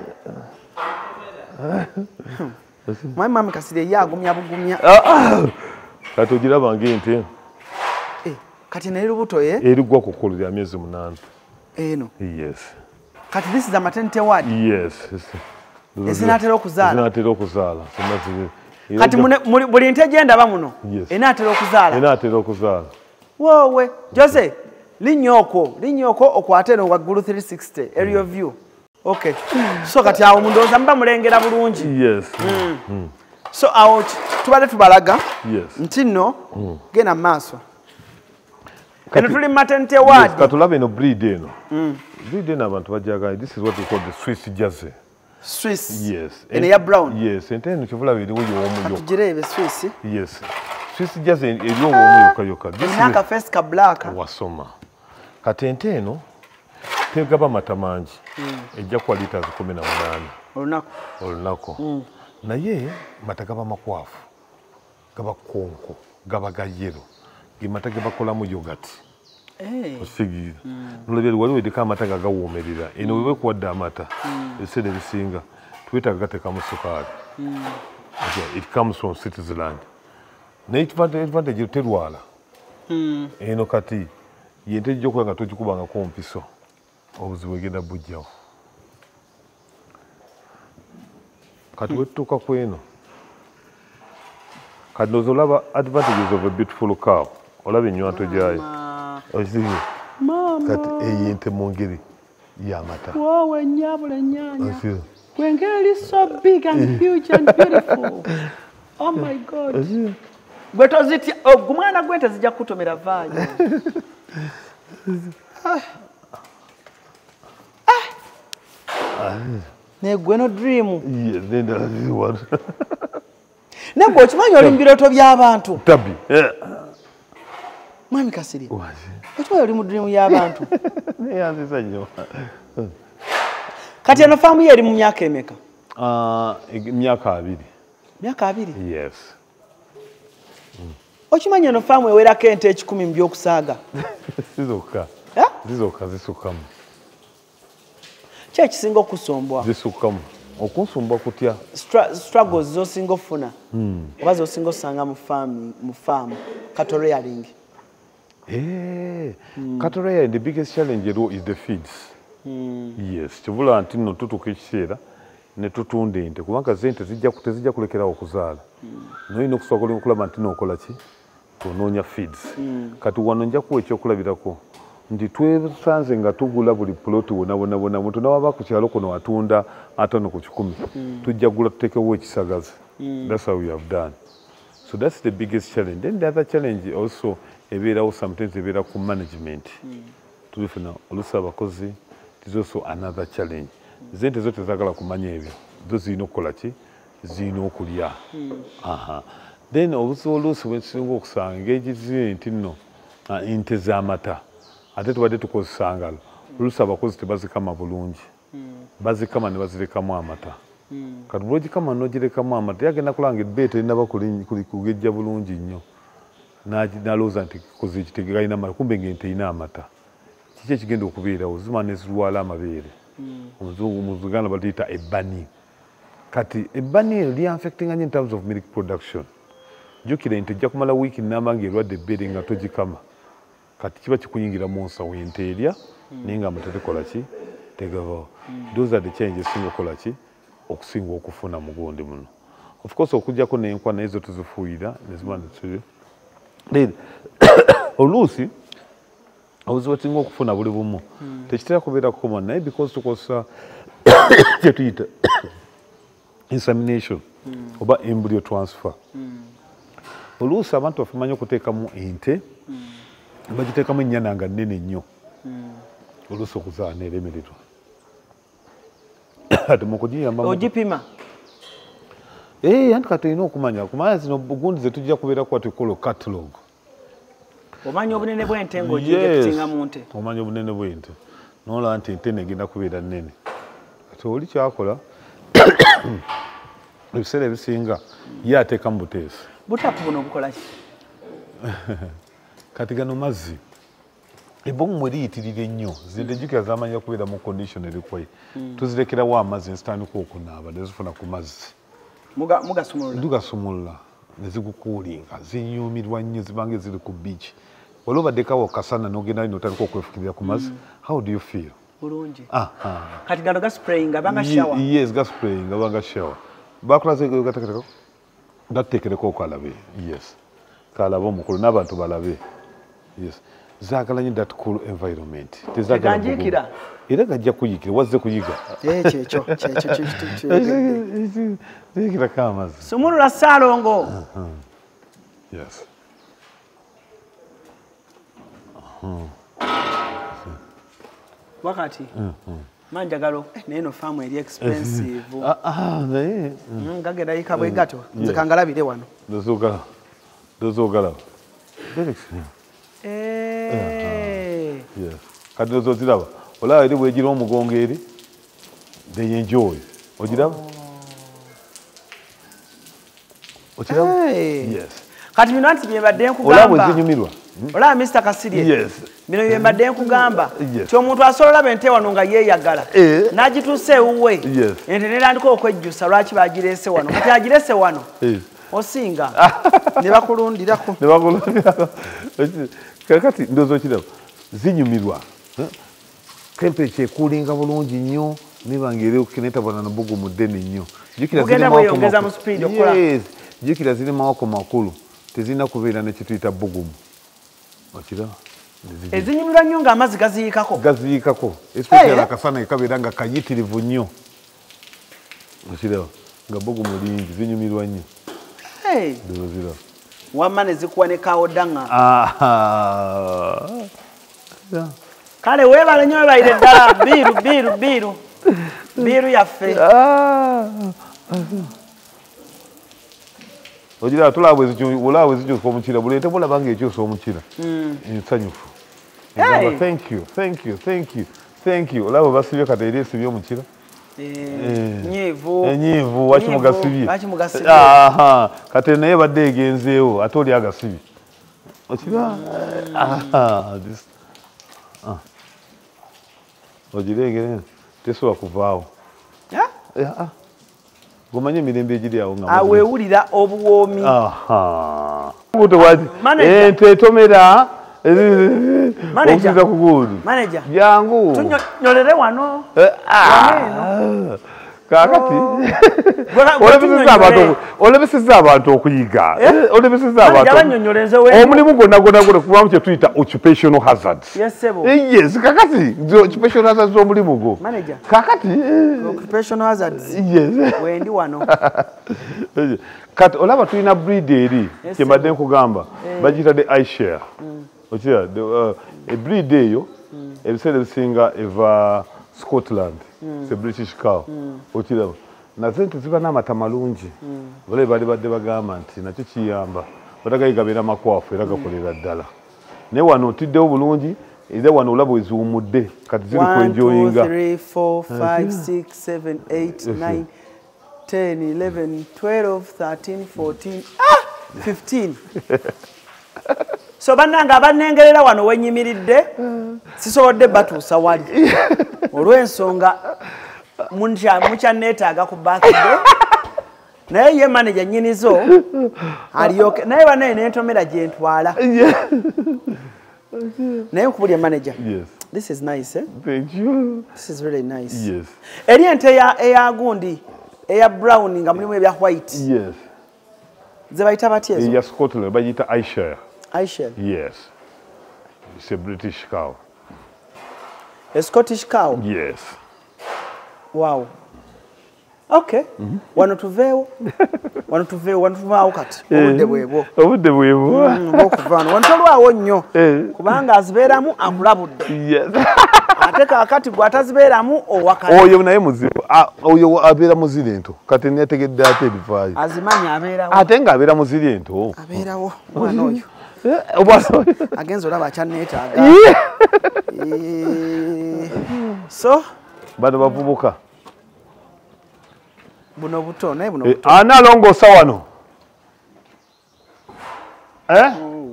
Mwami Kasirye yagumya bugumya. Kati ogiraba ng'ente. Kati naye lubuto ye? Erigwa ku kkulu lya myezi 8. Eno. Yes. Kati this is a maternity ward? Yes. Ezinatera okuzaala? Ezinatera okuzaala. Kati buli nte gyenda bamuno? Enaatera okuzaala? Enaatera okuzaala. Woowe, Jose, linnyoko okwate eno waggulu 360, area view. Okay. So kati awo mundowooza muba mulengera bulungi. Yes. So awo tubadde tubalaga nti nno genda mu maaso. Kati tuli maternity ward. Katulabe no breed eno. Breed eno abantu bajaga. This is what we call the Swiss Jersey. Swiss. Yes. And ya brown. Yes. Ente eno kivula biri wo yomu yo. Jirebe Swiss. Yes. Swiss Jersey eriyo womu yoka. Naka face ka black. Wasoma. Kati ente eno tegaba matamanji. Ejja kwa liters 18. Olunako. Naye matagaba makwafu. Gaba konko, gaba gayero. Gimata gaba kolamu yogurt. Osigi. Nolebye waliwo edika amata gagawoomerera. Eno wewe kuwadde amata. Esede bisinga. Twita gatekamu sukali. Okay, it comes from Switzerland. Na advantage terwala. Eno kati yente jjo nga togikubanga ko mpiso. Obuzibu egenda bujjawo. Kati wetuka kweno. Kati nozolaba advantages of a beautiful cow. Olaba enywanto gyayo. Ozigi. Mama. Kati eyente mungeri yamata. Wowe nyabula nyanya. Wengeri is so big and huge and beautiful. Oh my God. Gwetoziti ogumwana gwete zijja kutomera vayo. Ne gweno dream. Yes, then that is what. Nebo okimanyi oli mubiroto by'abantu. Tabi. Mwami Kasiri. Okimanyi oli mu dream y'abantu. Neyanziza nnyo. Kati eno faamu ye eri mu myaka emeka? Myaka 2. Myaka 2? Yes. Okimanyi eno faamu ewerako ente 10 mu by'okusaaga? Zizokka. Zizokka zisukkamu. Ki ekisinga okusombwa? Zisukkamu. Okunsumba kutya? Struggles zosinga ofuna. Oba zosinga osanga mu farm cattle rearing. Cattle rearing, the biggest challenge is the feeds. Yes, kibula nti nno tutuuka ekiseera ne tutunda ente kubanga zente tezijja kulekerawo okuzaala. Noyina okusobola okulaba nti nookola ki? Onoonya feeds. Kati wano nja kuwa ekyokulabirako nti twesanze nga tugula buli ploti wona muntu nawaba ku kyalo kuno atunda atono ku 10. Tujja gula tutekewo ekisagazi. That's how we have done. So that's the biggest challenge. Then the other challenge also ebeerawo sometimes ebeera ku management. Tulifuna olusa abakozi is also another challenge. Zente zote zagala kumanya ebyo. Zo zirina okukola ki? Zirina okulya. Then oluusi wensinga okusanga engeri ziri nti nno ente z'amata. Ate tubadde tukozesanga oluusi abakozi tebazikama bulungi. Bazikama ne bazirekamu amata. Kati bw'ogikama n'ogirekamu amata yagenda kulanga ebbeeta erinaba kugejja bulungi nnyo. N'alowooza nti koze ekitegegalina amata kumbe ng'ente erina amata. Kiki ekigenda okubeerawo zima ne zirwala amabeere. Omuzungu mu Uganda baliyita ebbani. Kati ebbani eryo lyaffectinga nnyo in terms of milk production. Jjukira ente ejja kumala wiiki nnamba ng'erwadde ebbeere nga togikama. Kati kiba kikuyingira mu nsawo ente erya naye nga amata tekola ki? Tegavawo. Those are the changes esinga okukola ki? Okusinga okufuna mu gundi muno. Of course okuggyako n'enkwa naye zo tuzifuuyira ne ziba ne oluusi obuzibu obusinga okufuna buli bumu tekitera kubeera common naye because tukozesa kye tuyita insemination oba embryo transfer. Oluusi abantu bafumanyi okuteekamu ente bagiteekamu ennyana nga nnene nnyo oluusi okuzaala neeremererwa. Ati mukugiyambamu ogipima? Anti kati olina okumanya zino bugundi ze tujja kubeera kuba tukola catalog. Omanya obunene bw'ente ng'ogijja kusinga mu nte? Omanya obunene bw'ente n'olaba nti ente negenda kubeera nnene. Kati oli kyakola ebiseera ebisinga ye ateekamu buteesi. Butaapu buno obukola ki? Kati gano mazzi ebbomu mwe liyitirira ennyo zinte jjukira zamanya kubeera mu condition erikwayi tuzirekerawo amazzi nezitandika okunaaba ne zifuna ku mazzi. Tugasumulula ne zigukuulinga zinyumirwa nnyo zibanga eziri ku beach. Waliwo obaddekawo okasana n'ogenda n'otandika okwefukirira ku mazzi. How do you feel? Bulungi. Kati gano gasprayinga banga shower? Yes, gasprayinga banga shower. Bakulaze gatekereko gatekereko okalabe. Yes. Kalabe omukulu n'abantu balabe. Yes. Zaagala nnyo that cool environment. Teganjiikira? Era gajja kuyiikira wazze kuyiga. Kyekyo ziikirako amazzi. Sumulula Ssaalongo. Yes. wakati manjagalo naye no faamu eri expensive ngagenda yika bwe gato nze kangalabire wano dozogala kati dozoziraba olaba eri bwegira omugongo eri they enjoy ogiraba okiraba yes kati bino anti byembadde nkugamba olaba ezinyumirwa olaba Mr. Kasirye bino byembadde nkugamba ti omuntu asobola laba ente wano nga yeeyagala n'agituusa ewuwe ente nerandika okwejjusa lwaki bagireese wano kati agireese wano osinga ne bakulundirako kakati ndowooza okiraba zinyumirwa temperature ekuulinga bulungi nnyo nibanga eri okukenetabwana nabugu muddene nnyo jjukira ziri mawako makulu tezirina kubeera nekituyita bugumu okiraba ezinyumirwa nnyo ng'amazzi gaziyiikako especially akasana kabeera nga kayitirivu nnyo okiraba nga bugumu lingi zinyumirwa nnyo ndowoziraba wamma ne zikuwa ne kawodanga kale weebale nnyo webalire ddala biiru yaffe ogira tulaba olaba bwezikyusa omukira bulente bulaba nga ekyusa omukira ensanyufu thank you olaba basibye kati eri esibye omukira enyiivu waki mugasibye kati naye badde egenzeewo ate oli agasibye okira ogirengere tesobola kuvaawo gomanye emirembe egiri awo aweewulira obuwoomi ente etomera okusiza ku guudu jangu tunyolere wano kakati olebeseza abantu okuyiga omulimu gwonna kubamu kyetuyita occupational hazards yes kakati occupational hazards omulimu gwo kakati wendi wano kati olaba tulina breed eri kyembadde nkugamba bagiyita the iShare okira ebreed eyo ebiseera ebisinga eva Scotland it's a British cow okiraba naze nti ziba n'amata malungi bale bali badde bagamba nti nakyo kiyamba batagayiga beera makwafu era gakolera ddala naye wano otiddewo bulungi era wano olaba weziwumudde kati ziri kwenjoyinga 1 2 3 4 5 6 7 8 9 10 11 12 13 14 15 so bannanga abannengerera wano wenyimiridde sisobodde batuusa wali olw'ensonga mukyanneetaaga ku birthday naye ye manager nnyinizo aliyoke naye banaye nentomera gye ntwala naye nkubulya manager this is nice thank you this is really nice eri ente eya gundi eya brown nga mulimu ebya white ze bayita batya ezo eya Scotland bagiyita iShare yes it's a British cow. A Scottish cow? Yes. Wow. Okay. Wano tuveewo kati. Obudde bwebwo. Okuvano. Wano tolwawo nnyo. Kubanga azibeeramu amulabudde. Yes. Ate kaakati gw'atazibeeramu owakati. Oyo naye muzibu. Oyo abeera muziri ento. Kati neetegedde ate ebivaayo. Azimanya abeerawo. Ate ng'abeera muziri ento. Abeerawo. Mwana oyo. Agenza olaba akyanneetaaga. So bano bavubuka buno buto naye buno buto analongoosa wano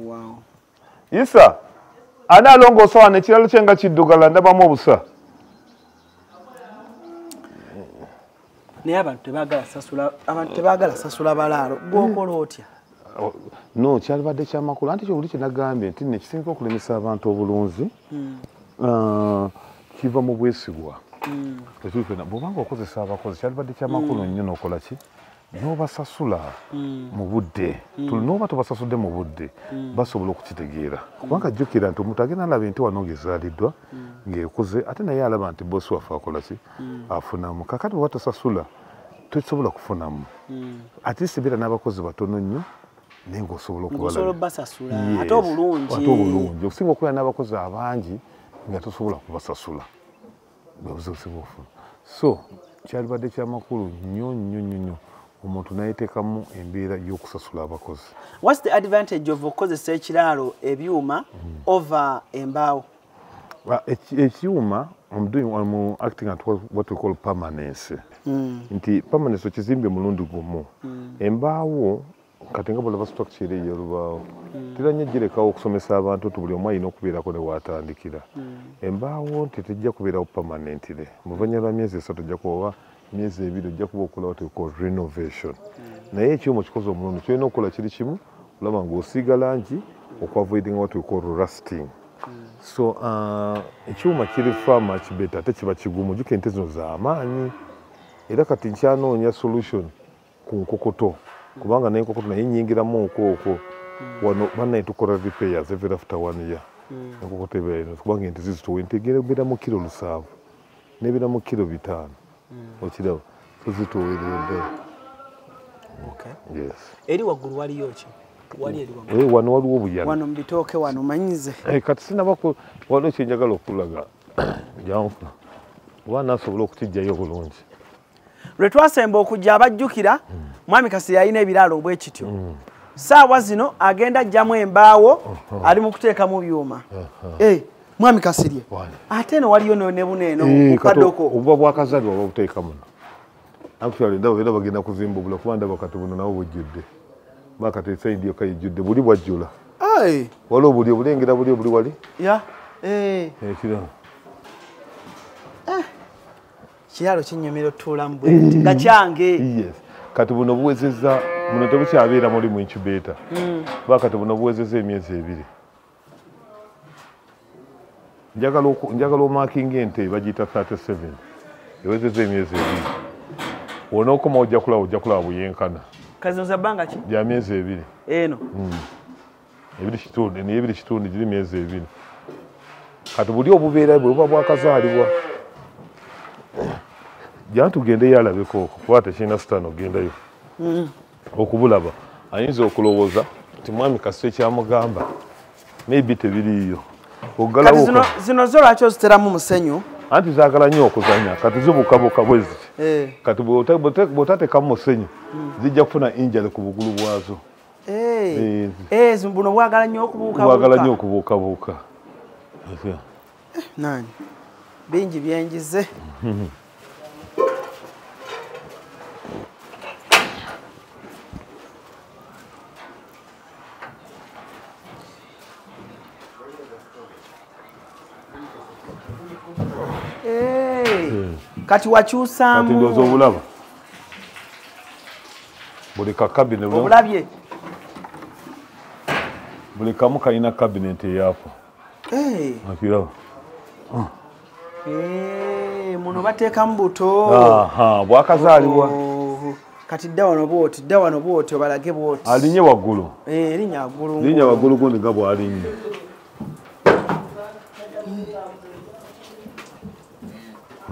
wow. Isa analongoosa wano ekiralo kye nga kiddugala ndabamu obusa naye abantu tebaagala sasula balaalo gwokola otya no kyalibadde kyamakulu anti kyobuli kyenagambye nti nekisinga okulemesa abantu obulunzi kiva mu bwesigwa bwobanga okozesa abakozi kyalibadde kyamakulu nnyo nokola ki nobasasula mu budde noba tobasasudde mu budde basobola okukitegeera kubanga jjukira nti omuntu agenda alaba ente wano ng'ezaaliddwa ng'ekuze ate naye alaba nti bosi waffe akola ki afunamu kakati bwe batasasula tosobola kufunamu ate sibeera n'abakozi batono nnyo nengo solo basasula ate obulungi okusinga okubeera n'abakozi abangi nga tosobola kubasasula bwebuze okusinga okufuna so kyalibadde kyamakulu nnyo omuntu n'ayeteekamu embeera y'okusasula abakozi. What's the advantage of okukozesa ekiraalo ebyuma over embaawo? Ekyuma I'm acting at what we call permanence. Nti permanence okizimbe mulundi gumu. Embaawo kati nga bwolaba structure y'olubaawo tiranye girekawo okusomesa abantu nti buli omu alina okubeerako ne waatandikira. Embaawo nti tejja kubeerawo permanently. Mu luvannyuma lwa myezi 3 ojja kuba myezi 2 ojja kuba okola what we call renovation. Naye ekyuma kikoze omulundi kyolina okukola kiri kimu olaba ng'osiiga langi okwaavoidinga what we call rusting. So ekyuma kiri far much better ate kiba kigumu jjuka ente zino z'amaanyi era kati nkyanoonya solution ku nkokoto kubanga n'enkokoto naye nyingiramu okwo wano bannaye tukola repairs every after 1 year. Enkokoto ebeera kubanga ente zizitowa ente ebeera mu kilo 7 n'ebeera mu kilo 5 okiraba so zitoweredde. Yes. Eri waggulu waliyo ki? Wano waliwo obuyana. Wano mbitooke wano manyize. Kati sinabako waliwo kyenjagala okulaga janfa wana asobola okukijjayo bulungi. Lwe twasemba okujja abajjukira Mwami Kasirye alina ebiraalo bwe kityo. Saawa zino agenda ajjamu embaawo ali mu kuteekamu byuma. Mwami Kasirye ate no waliyo ne buneeno kukaddoko obuba bwakazadde oba buteeka muno. Actually ndaba era bagenda kuzimba obula kuba ndaba kati buno nawo bujjudde. Bakati esaidi yoka yijjudde buli bwajjula. Waliwo buli obulengera buli wali? Ekiralo. Kiralo kinyumira otuulamu bwe nga kyange. Yes. Kati buno buwezezza muno tebukyabeera muli mu incubator. Bakati buno buwezezza emyezi 2. Njagala omakinga ente bagiyita 37. Ewezezza emyezi 2. Wonookoma ojja kulaba buyenkana. Kazino za bbanga ki? Bya myezi 2. Eno. Ebiri kitundu giri myezi 2. Kati buli obubeera bwe buba bwakazaalibwa. Jantugende yalabeko kuba tekirina sitaani ogendayo. Okubulaba ayinza okulowooza nti Mwami Kasirye kyamugamba maybe tebiriiyo. Kati zino zo lwaki oziteramu musenyu? Anti zaagala nnyo okuzanya kati zibukabuka bwe ziti. Kati bw'otateekamu musenyu zijja kufuna injale ku bugulu bwazo. Buno bwagala nnyo okubuukabuuka. Bwagala nnyo okubuukabuuka. Nani bingi byenjize. Kati wakyusaamu. Kati ndowooza obulaba. Buli kakabine obulabye. Buli kamu kalina kabineeti eyaako. Akiraba. Muno bateekamu buto. Bwakazaalibwa. Kati dda wano bwoti obalage bwoti. Alinnye waggulu. Erinnya waggulu. Linnya waggulu gundi nga bw'alinnye.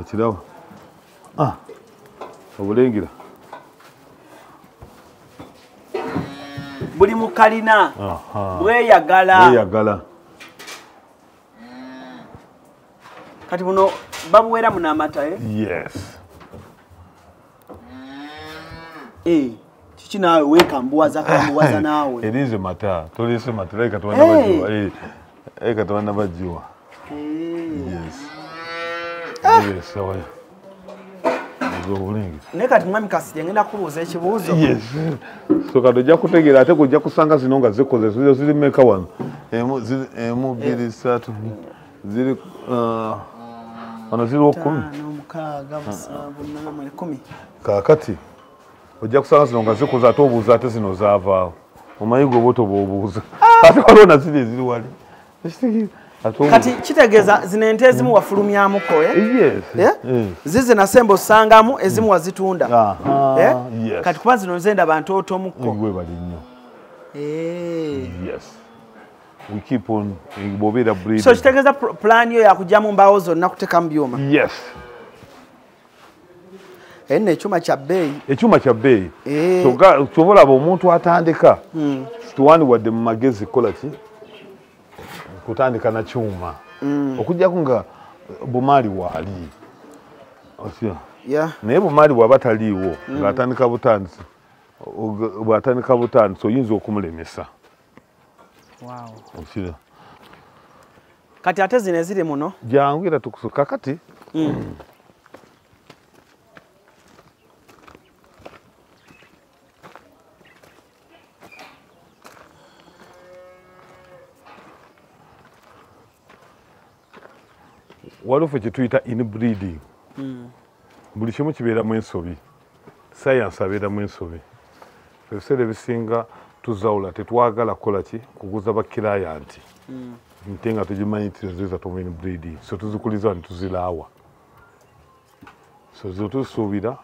Okiraba. Obulengera. Buli mu kalina. Bweyagala. Kati buno babuweera muno amata Yes. Kiki naawe weekambuwaza kambuwaza naawe. Erize mata. Tolese mata. Leka tubana bajiwa. Leka tubana bajiwa. Yes. Yes, sawa. Naye kati Mwami Kasirye ngenda kubuuza ekibuuzo. Yes. So kati ojja kutegeera ate kujja kusanga zino nga zikoze ziri meka wano. Emu 2 3 ziri wano ziri 10. 6 7 10. Kaakati ojja kusanga zino nga zikoze ate obuuza ate zino zaavaawo. Omanyi gwe obuto bw'obuuza. Ate waliwo na ziri wali. Kati kitegeeza zino ente ezimu wafulumyamuko zize nasemba osangamu ezimu wazitunda. Kati kuba zino nze ndaba ntootomuko. Gwe bali nnyo. Yes. We keep on bw'obeera breeding. So kitegeeza plan yo yakugyamu mbaawo zonna kuteekamu byuma. Yes. ene ekyuma kya bbeeyi. Ekyuma kya bbeeyi. Kyobola omuntu atandika. Tuwani wadde mu magezi kola ki? Kutandika na kyuma. Okujjako nga bumaali waali. Osya. Naye bumaali bw'aba taliiwo ng'atandika butandisi. Bw'atandika butandisi oyinza okumulemesa. Osya. Kati ate zino eziri muno? Jangu era tukusuka kati. Waliwo ffe kye tuyita inbreeding. Buli kimu kibeeramu ensobi. Science abeeramu ensobi. Ebiseera ebisinga tuzawula tetwagala kukola ki kuguza bakirayanti. Nte nga tugimanyi nti ziza tumu inbreeding. So tuzikuliza ne tuziraawa. So zo tusuubira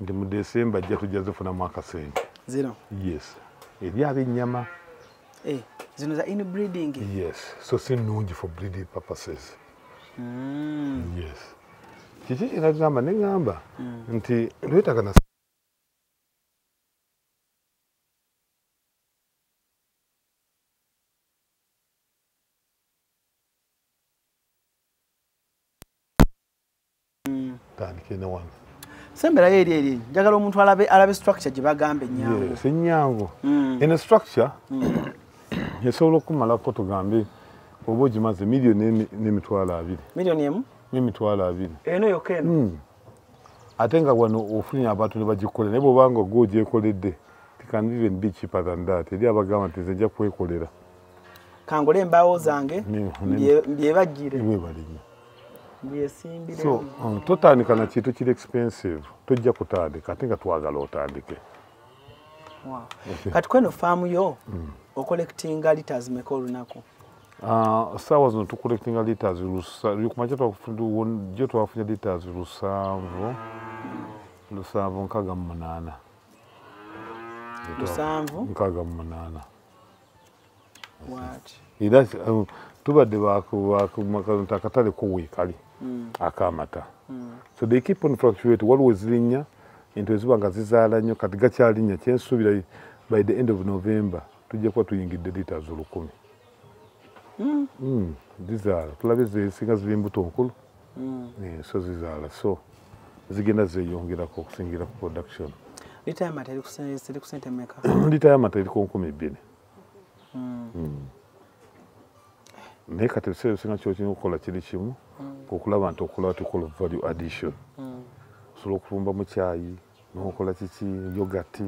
nti mu December ajja tujja zifunamu akasente. Zino? Yes. Eri ab'ennyama. Zino za inbreeding? Yes. So si nnungi for breeding purposes. Yes. Kiki kinagamba neŋŋamba nti lwetaaga na tandike ne wano. Semberayo eri njagala omuntu alabe structure gye bagamba ennyango. Yes, ennyango. Eno structure esobola okumalako tugambe oba ogimaze miliyoni n'emitwalo 2. Miliyoni emu? N'emitwalo 2. Eno yokka eno? Ate nga wano ofunye abantu ne bagikolera naye bw'obanga gwe ogyekoledde it can even be cheaper than that. Eri abagamba nti nze nja kwekolera. Kangole embaawo zange mbyebagire. Webalime. Mbyesimbire. So totandika na kintu kiri expensive tojja kutandika ate nga twagala otandike. Kati kweno faamu yo okollectinga liters meka olunaku? Saawa zino tukollectinga liters kumakya twafunye liters 7 68. 68. Era tubadde bakumakazonta akatale kuweekali akamata. So they keep on fluctuating. Waliwo ezirinnya ente eziba nga zizaala nnyo kati gakyalinnya kyensuubira by the end of November tujja kuba tuyingidde liters 10. Zizaala tulabe zesinga ziri embuto nkulu so zizaala so zigenda zeeyongerako okusingira ku production. Lita y'amata eri ku ssente mmeka? Lita y'amata eri ku 2,000. Naye kati ebiseera ebisinga kyokina okukola kiri kimu okulaba nti okola tukola value addition. Osobola okufumba mu caayi n'okola kiki yogati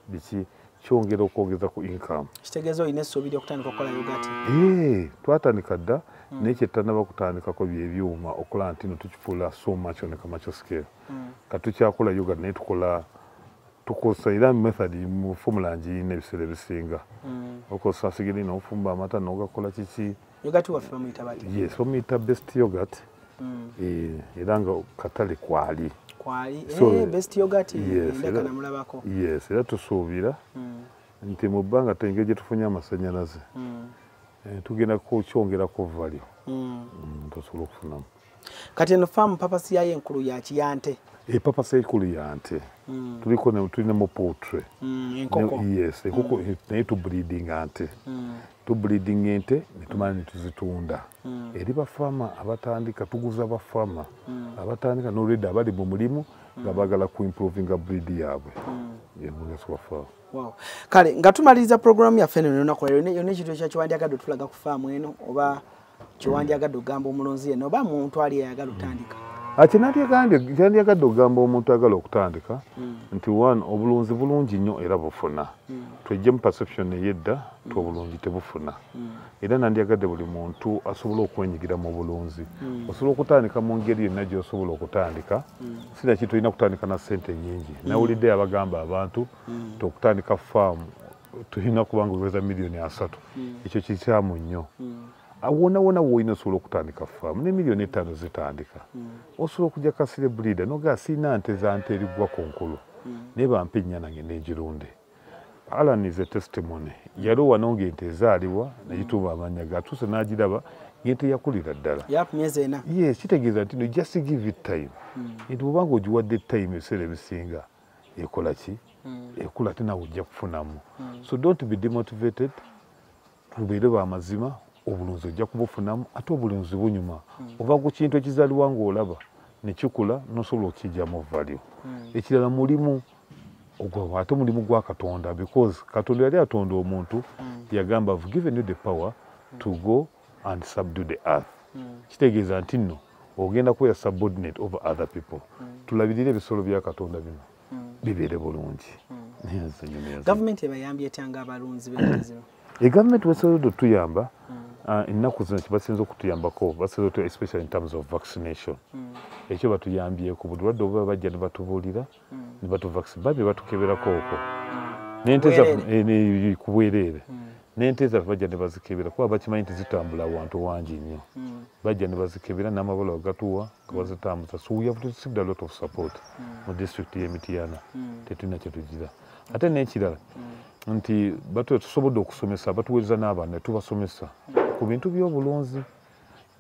biki kyongera okwongeza ku income. Kitegeeza olina essuubi ly'okutandika okukola yogati? Twatandika dda naye kyetanaba kutandikako by'ebyuma okulaba nti no tukifuula so much on a commercial scale. Kati tukyakola yogati naye tukozesa era method mu formula ngiina ebiseera ebisinga. Okozesa sigiri n'ofumba amata n'ogakola kiki. Yogati waffe bamuyita bati? Yes, bamuyita best yogurt. Era nga katale kwali. Best yogurt ndeka namulabako. Yes, era tusuubira nti mu bbanga tengeri gye tufunye amasannyalaze tugenda kukyongerako value tosobola okufunamu. Kati eno faamu papasi yayo enkulu yakiyante? Papasi enkulu yante tulinamu poultry. Enkoko? Yes, enkoko naye tubreeding ante. Tubreeding ente ne tumala ne tuzitunda. Eri bafama abatandika tuguza bafama abatandika n'olwedde abali mu mulimu nga baagala ku improvinga breed yaabwe. Kale nga tumaliriza programu yaffe eno olunaku leero yonna ekintu ekyakiwandyagadde otulaga ku faamu eno oba kiwandyagadde okugamba omulonzi eno oba muntu ali ayagala otandika? Kyandyagadde okugamba omuntu agala okutandika nti one obulunzi bulungi nnyo era bufuna. Twejjemu perception eyedda ti obulungi tebufuna. Era nandyagadde buli muntu asobola okwenyigira mu bulunzi. Osobola okutandika mu ngeri yonna gy'osobola okutandika. Sinaki tulina kutandika na ssente nnyingi. Nawulidde abagamba abantu nti okutandika faamu tulina kubanga oweza miliyoni 3. Ekyo kikyamu nnyo. Wona woolina osobola okutandika faamu ne miliyoni 5 zitandika. Osobola okujja kasire breeder noga sina nte za nte erigwa ku nkulu naye bampe ennya nange n'egirunde. Alan is a testimony. Yaliwo wano ng'ente ezaalibwa nagituuma amannya gatuuse n'agiraba yente yakulira ddala myezi ena yes kitegeeza nti no just give it time nti bwobanga ogiwadde time ebiseera ebisinga ekola ki ekula ate nawe ojja kufunamu so don't be demotivated tubeere bamazima obulunzi ojja kubufunamu ate obulunzi bunyuma ova ku kintu ekizaliwa ng'olaba nekikula nosobola okukijjamu value ekirala mulimu ogwo ate mulimu gwa Katonda because Katonda yali atonda omuntu yagamba I've given you the power to go and subdue the earth kitegeeza nti nno ogenda kubeera subordinate over other people tulabirire ebisolo bya Katonda bino bibeere bulungi gavumenti ebayambye etanga abalunzi b'ebizibu egavumenti basobodde otuyamba ennaku zino kibasinza okutuyambako basobodde especially in terms of vaccination ekyo batuyambyeko buli lwadde oba bajja ne batubuulira ne batuvaccine babye batukeberako okwo n'ente ku bwereere n'ente zaffe bajja ne bazikebera kuba bakimanyi nti zitambula wantu wangi nnyo bajja ne bazikebera n'amabala wagatuwa nga bazitambuza so we have received a lot of support mu district y'e Mityana tetulina kye tugira ate n'ekirala nti tusobodde okusomesa batuweereza n'abaana tubasomesa ku bintu by'obulunzi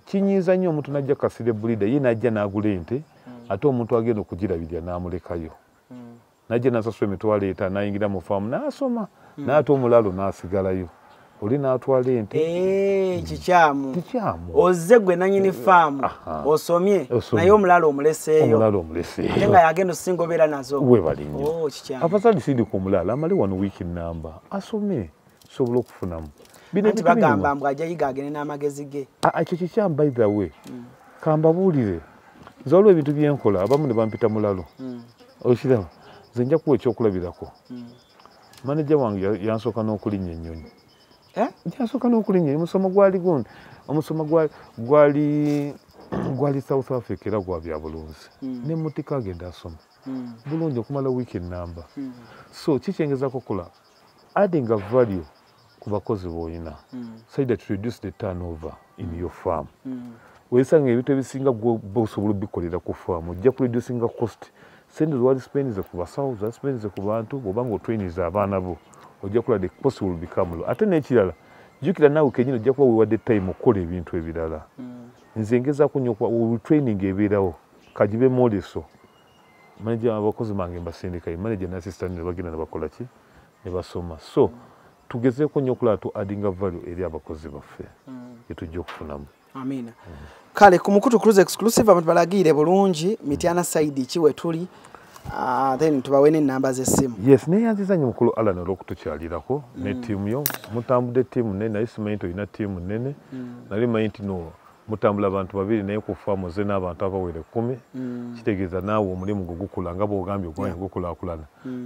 kinyiiza nnyo omuntu najja kasire bulida ye najja n'agula ente ate omuntu agenda okugirabirira n'amulekayo najja n'asasula emitwalo etaano n'ayingira mu faamu n'asoma n'ate omulalo n'asigalayo oli n'atwala ente kikyamu ozze gwe nanyini faamu osomye naye omulalo omuleseeyo ate nga yagenda osinga obeera nazo webali nnyo afasali sindika omulalo amale wano wiiki nnamba asome sobola okufunamu nti bagamba mbw ajja yiga agende n'amagezi ge ekyo kikyamu by the way kambabuulire nze waliwo ebintu byenkola abamu ne bampita mulalo okiraba nze nja kuwa ekyokulabirako maneja wange yansooka n'okulinnya ennyonyi yansooka n'okulinnya omusomo gwali gundi omusomo gwali South Africa era gwa bya bulunzi ne mutika agenda asoma bulungi okumala wiiki ennamba so kikyengezako kola adding a value ku bakozi b'olina so that reduce the turnover in your farm weesanga ebintu ebisinga osobola obikolera ku farm ojja kureducinga cost sente zwali spendize ku basawo za spendize ku bantu bw'obanga otrainiza abaana bo ojja kula the cost will become low ate n'ekirala jjukira naawe kenyini ojja kuba weewadde time okukola ebintu ebirala nze ngezaako nnyo training ebeerawo kagibe moleso manager abakozi bange mbasindikayo manager n'assistant ne bagenda ne bakola ki ne basoma so tugezeeko nnyo okulaba tu addinga value eri abakozi baffe etujja okufunamu amina kale ku Mukutu Cruise exclusive abantu balagiire bulungi Mityana side ki we tuli then tubawe n'ennamba z'essimu yes neyanziza nnyo mukulu Alan olw'okutukyalirako ne ttiimu yo mutambudde ttiimu nnene naye simanyi nti olina ttiimu nnene nali manyi nti no mutambula abantu babiri naye ku faamu ze n'abantu abawere 10 kitegeeza naawe omulimu gwo gukula nga bw'ogambye ogwange gukulaakulana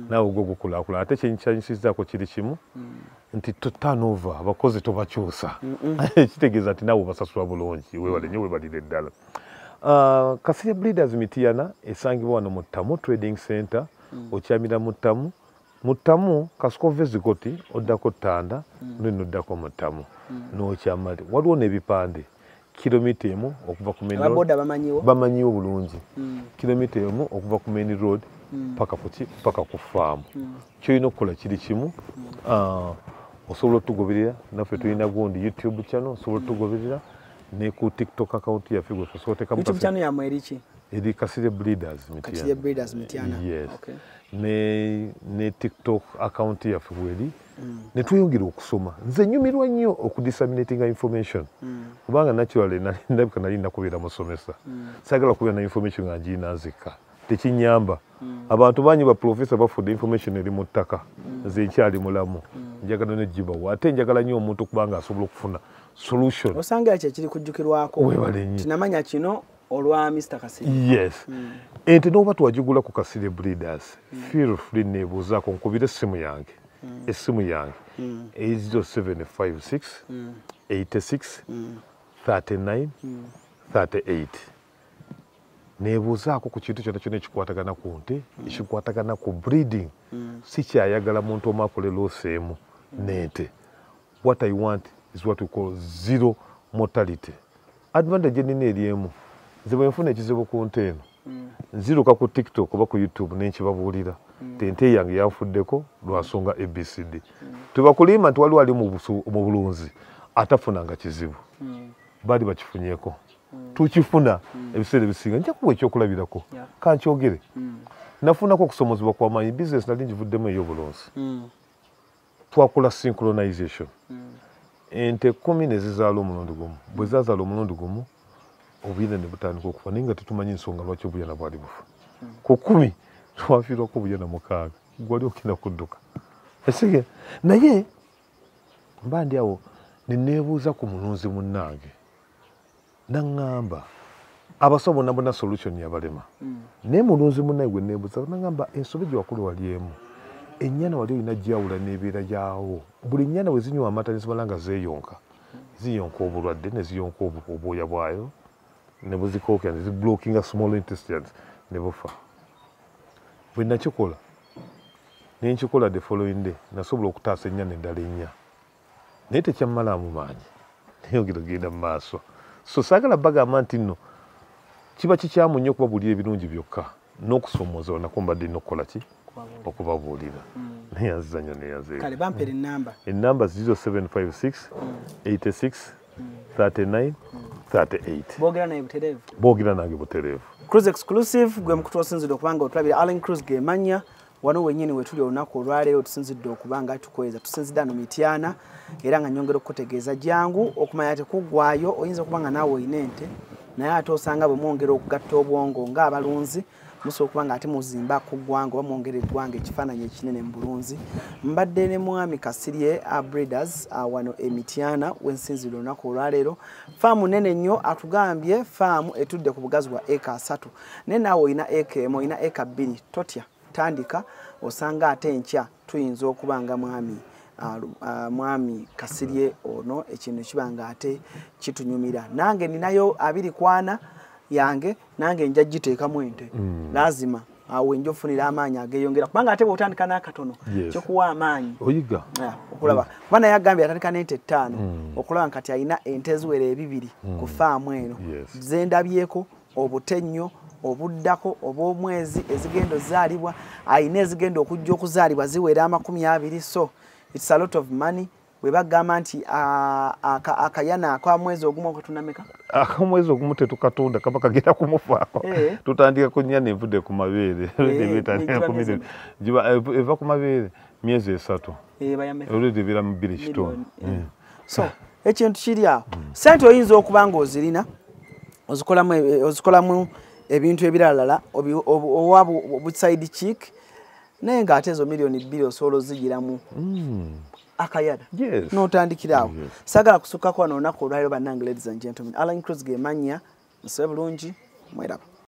naawe ogwo gukulaakulana ate kyenkyanyisizaako kiri kimu nti turnover abakozi tobakyusa kitegeeza nti naawe obasasula bulungi weewale nnyo weebalire ddala Kasirye Breeders Mityana esangibwa wano mu Ttamu Trading Center okyamira mu Ttamu Kasuko Vezikoti oddako Ttanda noddako mu Ttamu n'okyama waliwo n'ebipande kilomita emu okuva ku main road bamanyiwo bulungi kilomita emu okuva ku main road paka ku farm kyolina okukola kiri kimu osobola otugoberera naffe tulina gundi YouTube channel osobola otugoberera ne ku TikTok account yaffe gwe tusootekamu YouTube channel yamwe eriki eri Kasirye Breeders Mityana yes ne TikTok account yaffe bweri ne tweyongera okusoma nze nyumirwa nnyo okudisseminatinga information kubanga naturally ndabika nali nakubeera musomesa sagala kubeera na information nga ngiinanzika tekinyamba abantu banyi ba professor bafudde information eri mu ttaka nze nkyali mulamu njagala negibawa ate njagala nnyo omuntu kubanga asobola okufuna solution osanga ekyo kiri kujjukirwako tinamanya kino olwa Mr. Kasirye yes ente n'oba twagigula ku Kasirye Breeders feel free neebuuzaako nkubira essimu yange essimu yange 0756 86 39 38 neebuuzaako ku kintu kyonna kyonna ekikwatagana ku nte ekikwatagana ku breeding si kyayagala muntu omu akole looseemu n'ente what I want is what we call zero mortality advantage enina eri emu nze bwe nfuna ekizibu ku nte eno nziruka ku TikTok oba ku YouTube nenkibabuulira ente yange yanfuddeko lwansonga ABCD tebakulima nti waliwo ali mu bulunzi atafunanga kizibu bali bakifunyeko tukifuna ebiseera ebisinga nja kuwa ekyokulabirako kankyogere nafunako okusomozebwa kw'amaanyi business nali ngivuddemu ey'obulunzi twakola synchronization ente 10 ne zizaala omulundi gumu bwe zazaala omulundi gumu obuyana ne butandika okufa naye nga tetumanyi ensonga lwaki obuyana bwali bufa ku 10 twafiirwako obuyana 6 gwali okina kudduka esige naye mba ndi awo ne neebuuza ku mulunzi munnange naŋŋamba abasawo bonna bonna solution yabalema naye mulunzi munnaye gwe neebuuza naŋŋamba ensobe gye wakulu wali emu ennyana wali olina gyawula n'ebeera gyawo buli nnyana bwe zinywa amata ne zimala nga zeeyonka ziyonka obulwadde ne ziyonka obwoya bwayo ne buzikookera ne ziblockinga small intestines ne bufa bwe nakikola ne nkikola the following day nasobola okutaasa ennyana endala ennya naye tekyammalaamu maanyi nayogera genda mu maaso so saagala bagamba nti nno kiba kikyamu nnyo okubabuulira ebirungi byokka n'okusomooza onako mbadde nnyo okukola ki okubabuulira naye azizanyo neyazeeko kale bampera ennamba ennamba 0756 86 39 38 boogera naye butereevu boogera nange butereevu Cruise Exclusive gwe mukutu osinzidde okubanga otulabira Allen Cruise gemanya wano wenyini wetuli olunaku olwaleero tusinzidde okubanga tukweza tusinzidde ano Mityana era nga nyongera okutegeeza jangu okumanya tekuggwaayo oyinza okubanga naawe olina ente naye ate osanga bwe mwongera okugatta obwongo ng'abalunzi musobola okubanga ate muzimba ku ggwanga oba mwongera eggwanga ekifaananyi ekinene mu bulunzi mbadde ne mwami Kasirye Breeders wano Mityana wensinzidde olunaku olwaleero faamu nene nnyo atugambye faamu etudde ku bugazi bwa eka 3 naye naawe olina eka emu olina eka 2 totya tandika osanga ate enkya tuyinza okubanga mwami Kasirye ono ekintu kibanga ate kitunyumira nange ninayo 24 yange nange nja giteekamu ente lazima awo njofunira amaanyi ageyongera kubanga ate bw'otandika n'akatono kyokuwa amaanyi oyiga okulaba kuba naye agambye atandika n'ente 5 okulaba nkati alina ente eziwera 2 ku faamu eno zendabyeko obutennyo obuddako obw'omwezi ezigenda ozaalibwa ayina ezigenda okujja okuzaalibwa ziwera 20 so it's a lot of money bwe bagamba nti akayana akamwezi ogumu okutunameka akamwezi ogumu tetukatunda kaba kagenda kumufaako tutandika ku nnyana evudde ku mabeere eva ku mabeere myezi 3 olwedde ebeera mu 2 kitundu so ekintu kiri awo sente oyinza okuba nga ozirina ozikolamu ebintu ebiralala owa buside chick naye ng'ate ezo miliyoni 2 osobola ozigiramu akayada n'otandikira awo saagala kusukkako wano olunaku olwaleero bannange ladies and gentlemen Allen Cruise gemanya musabe bulungi mweraba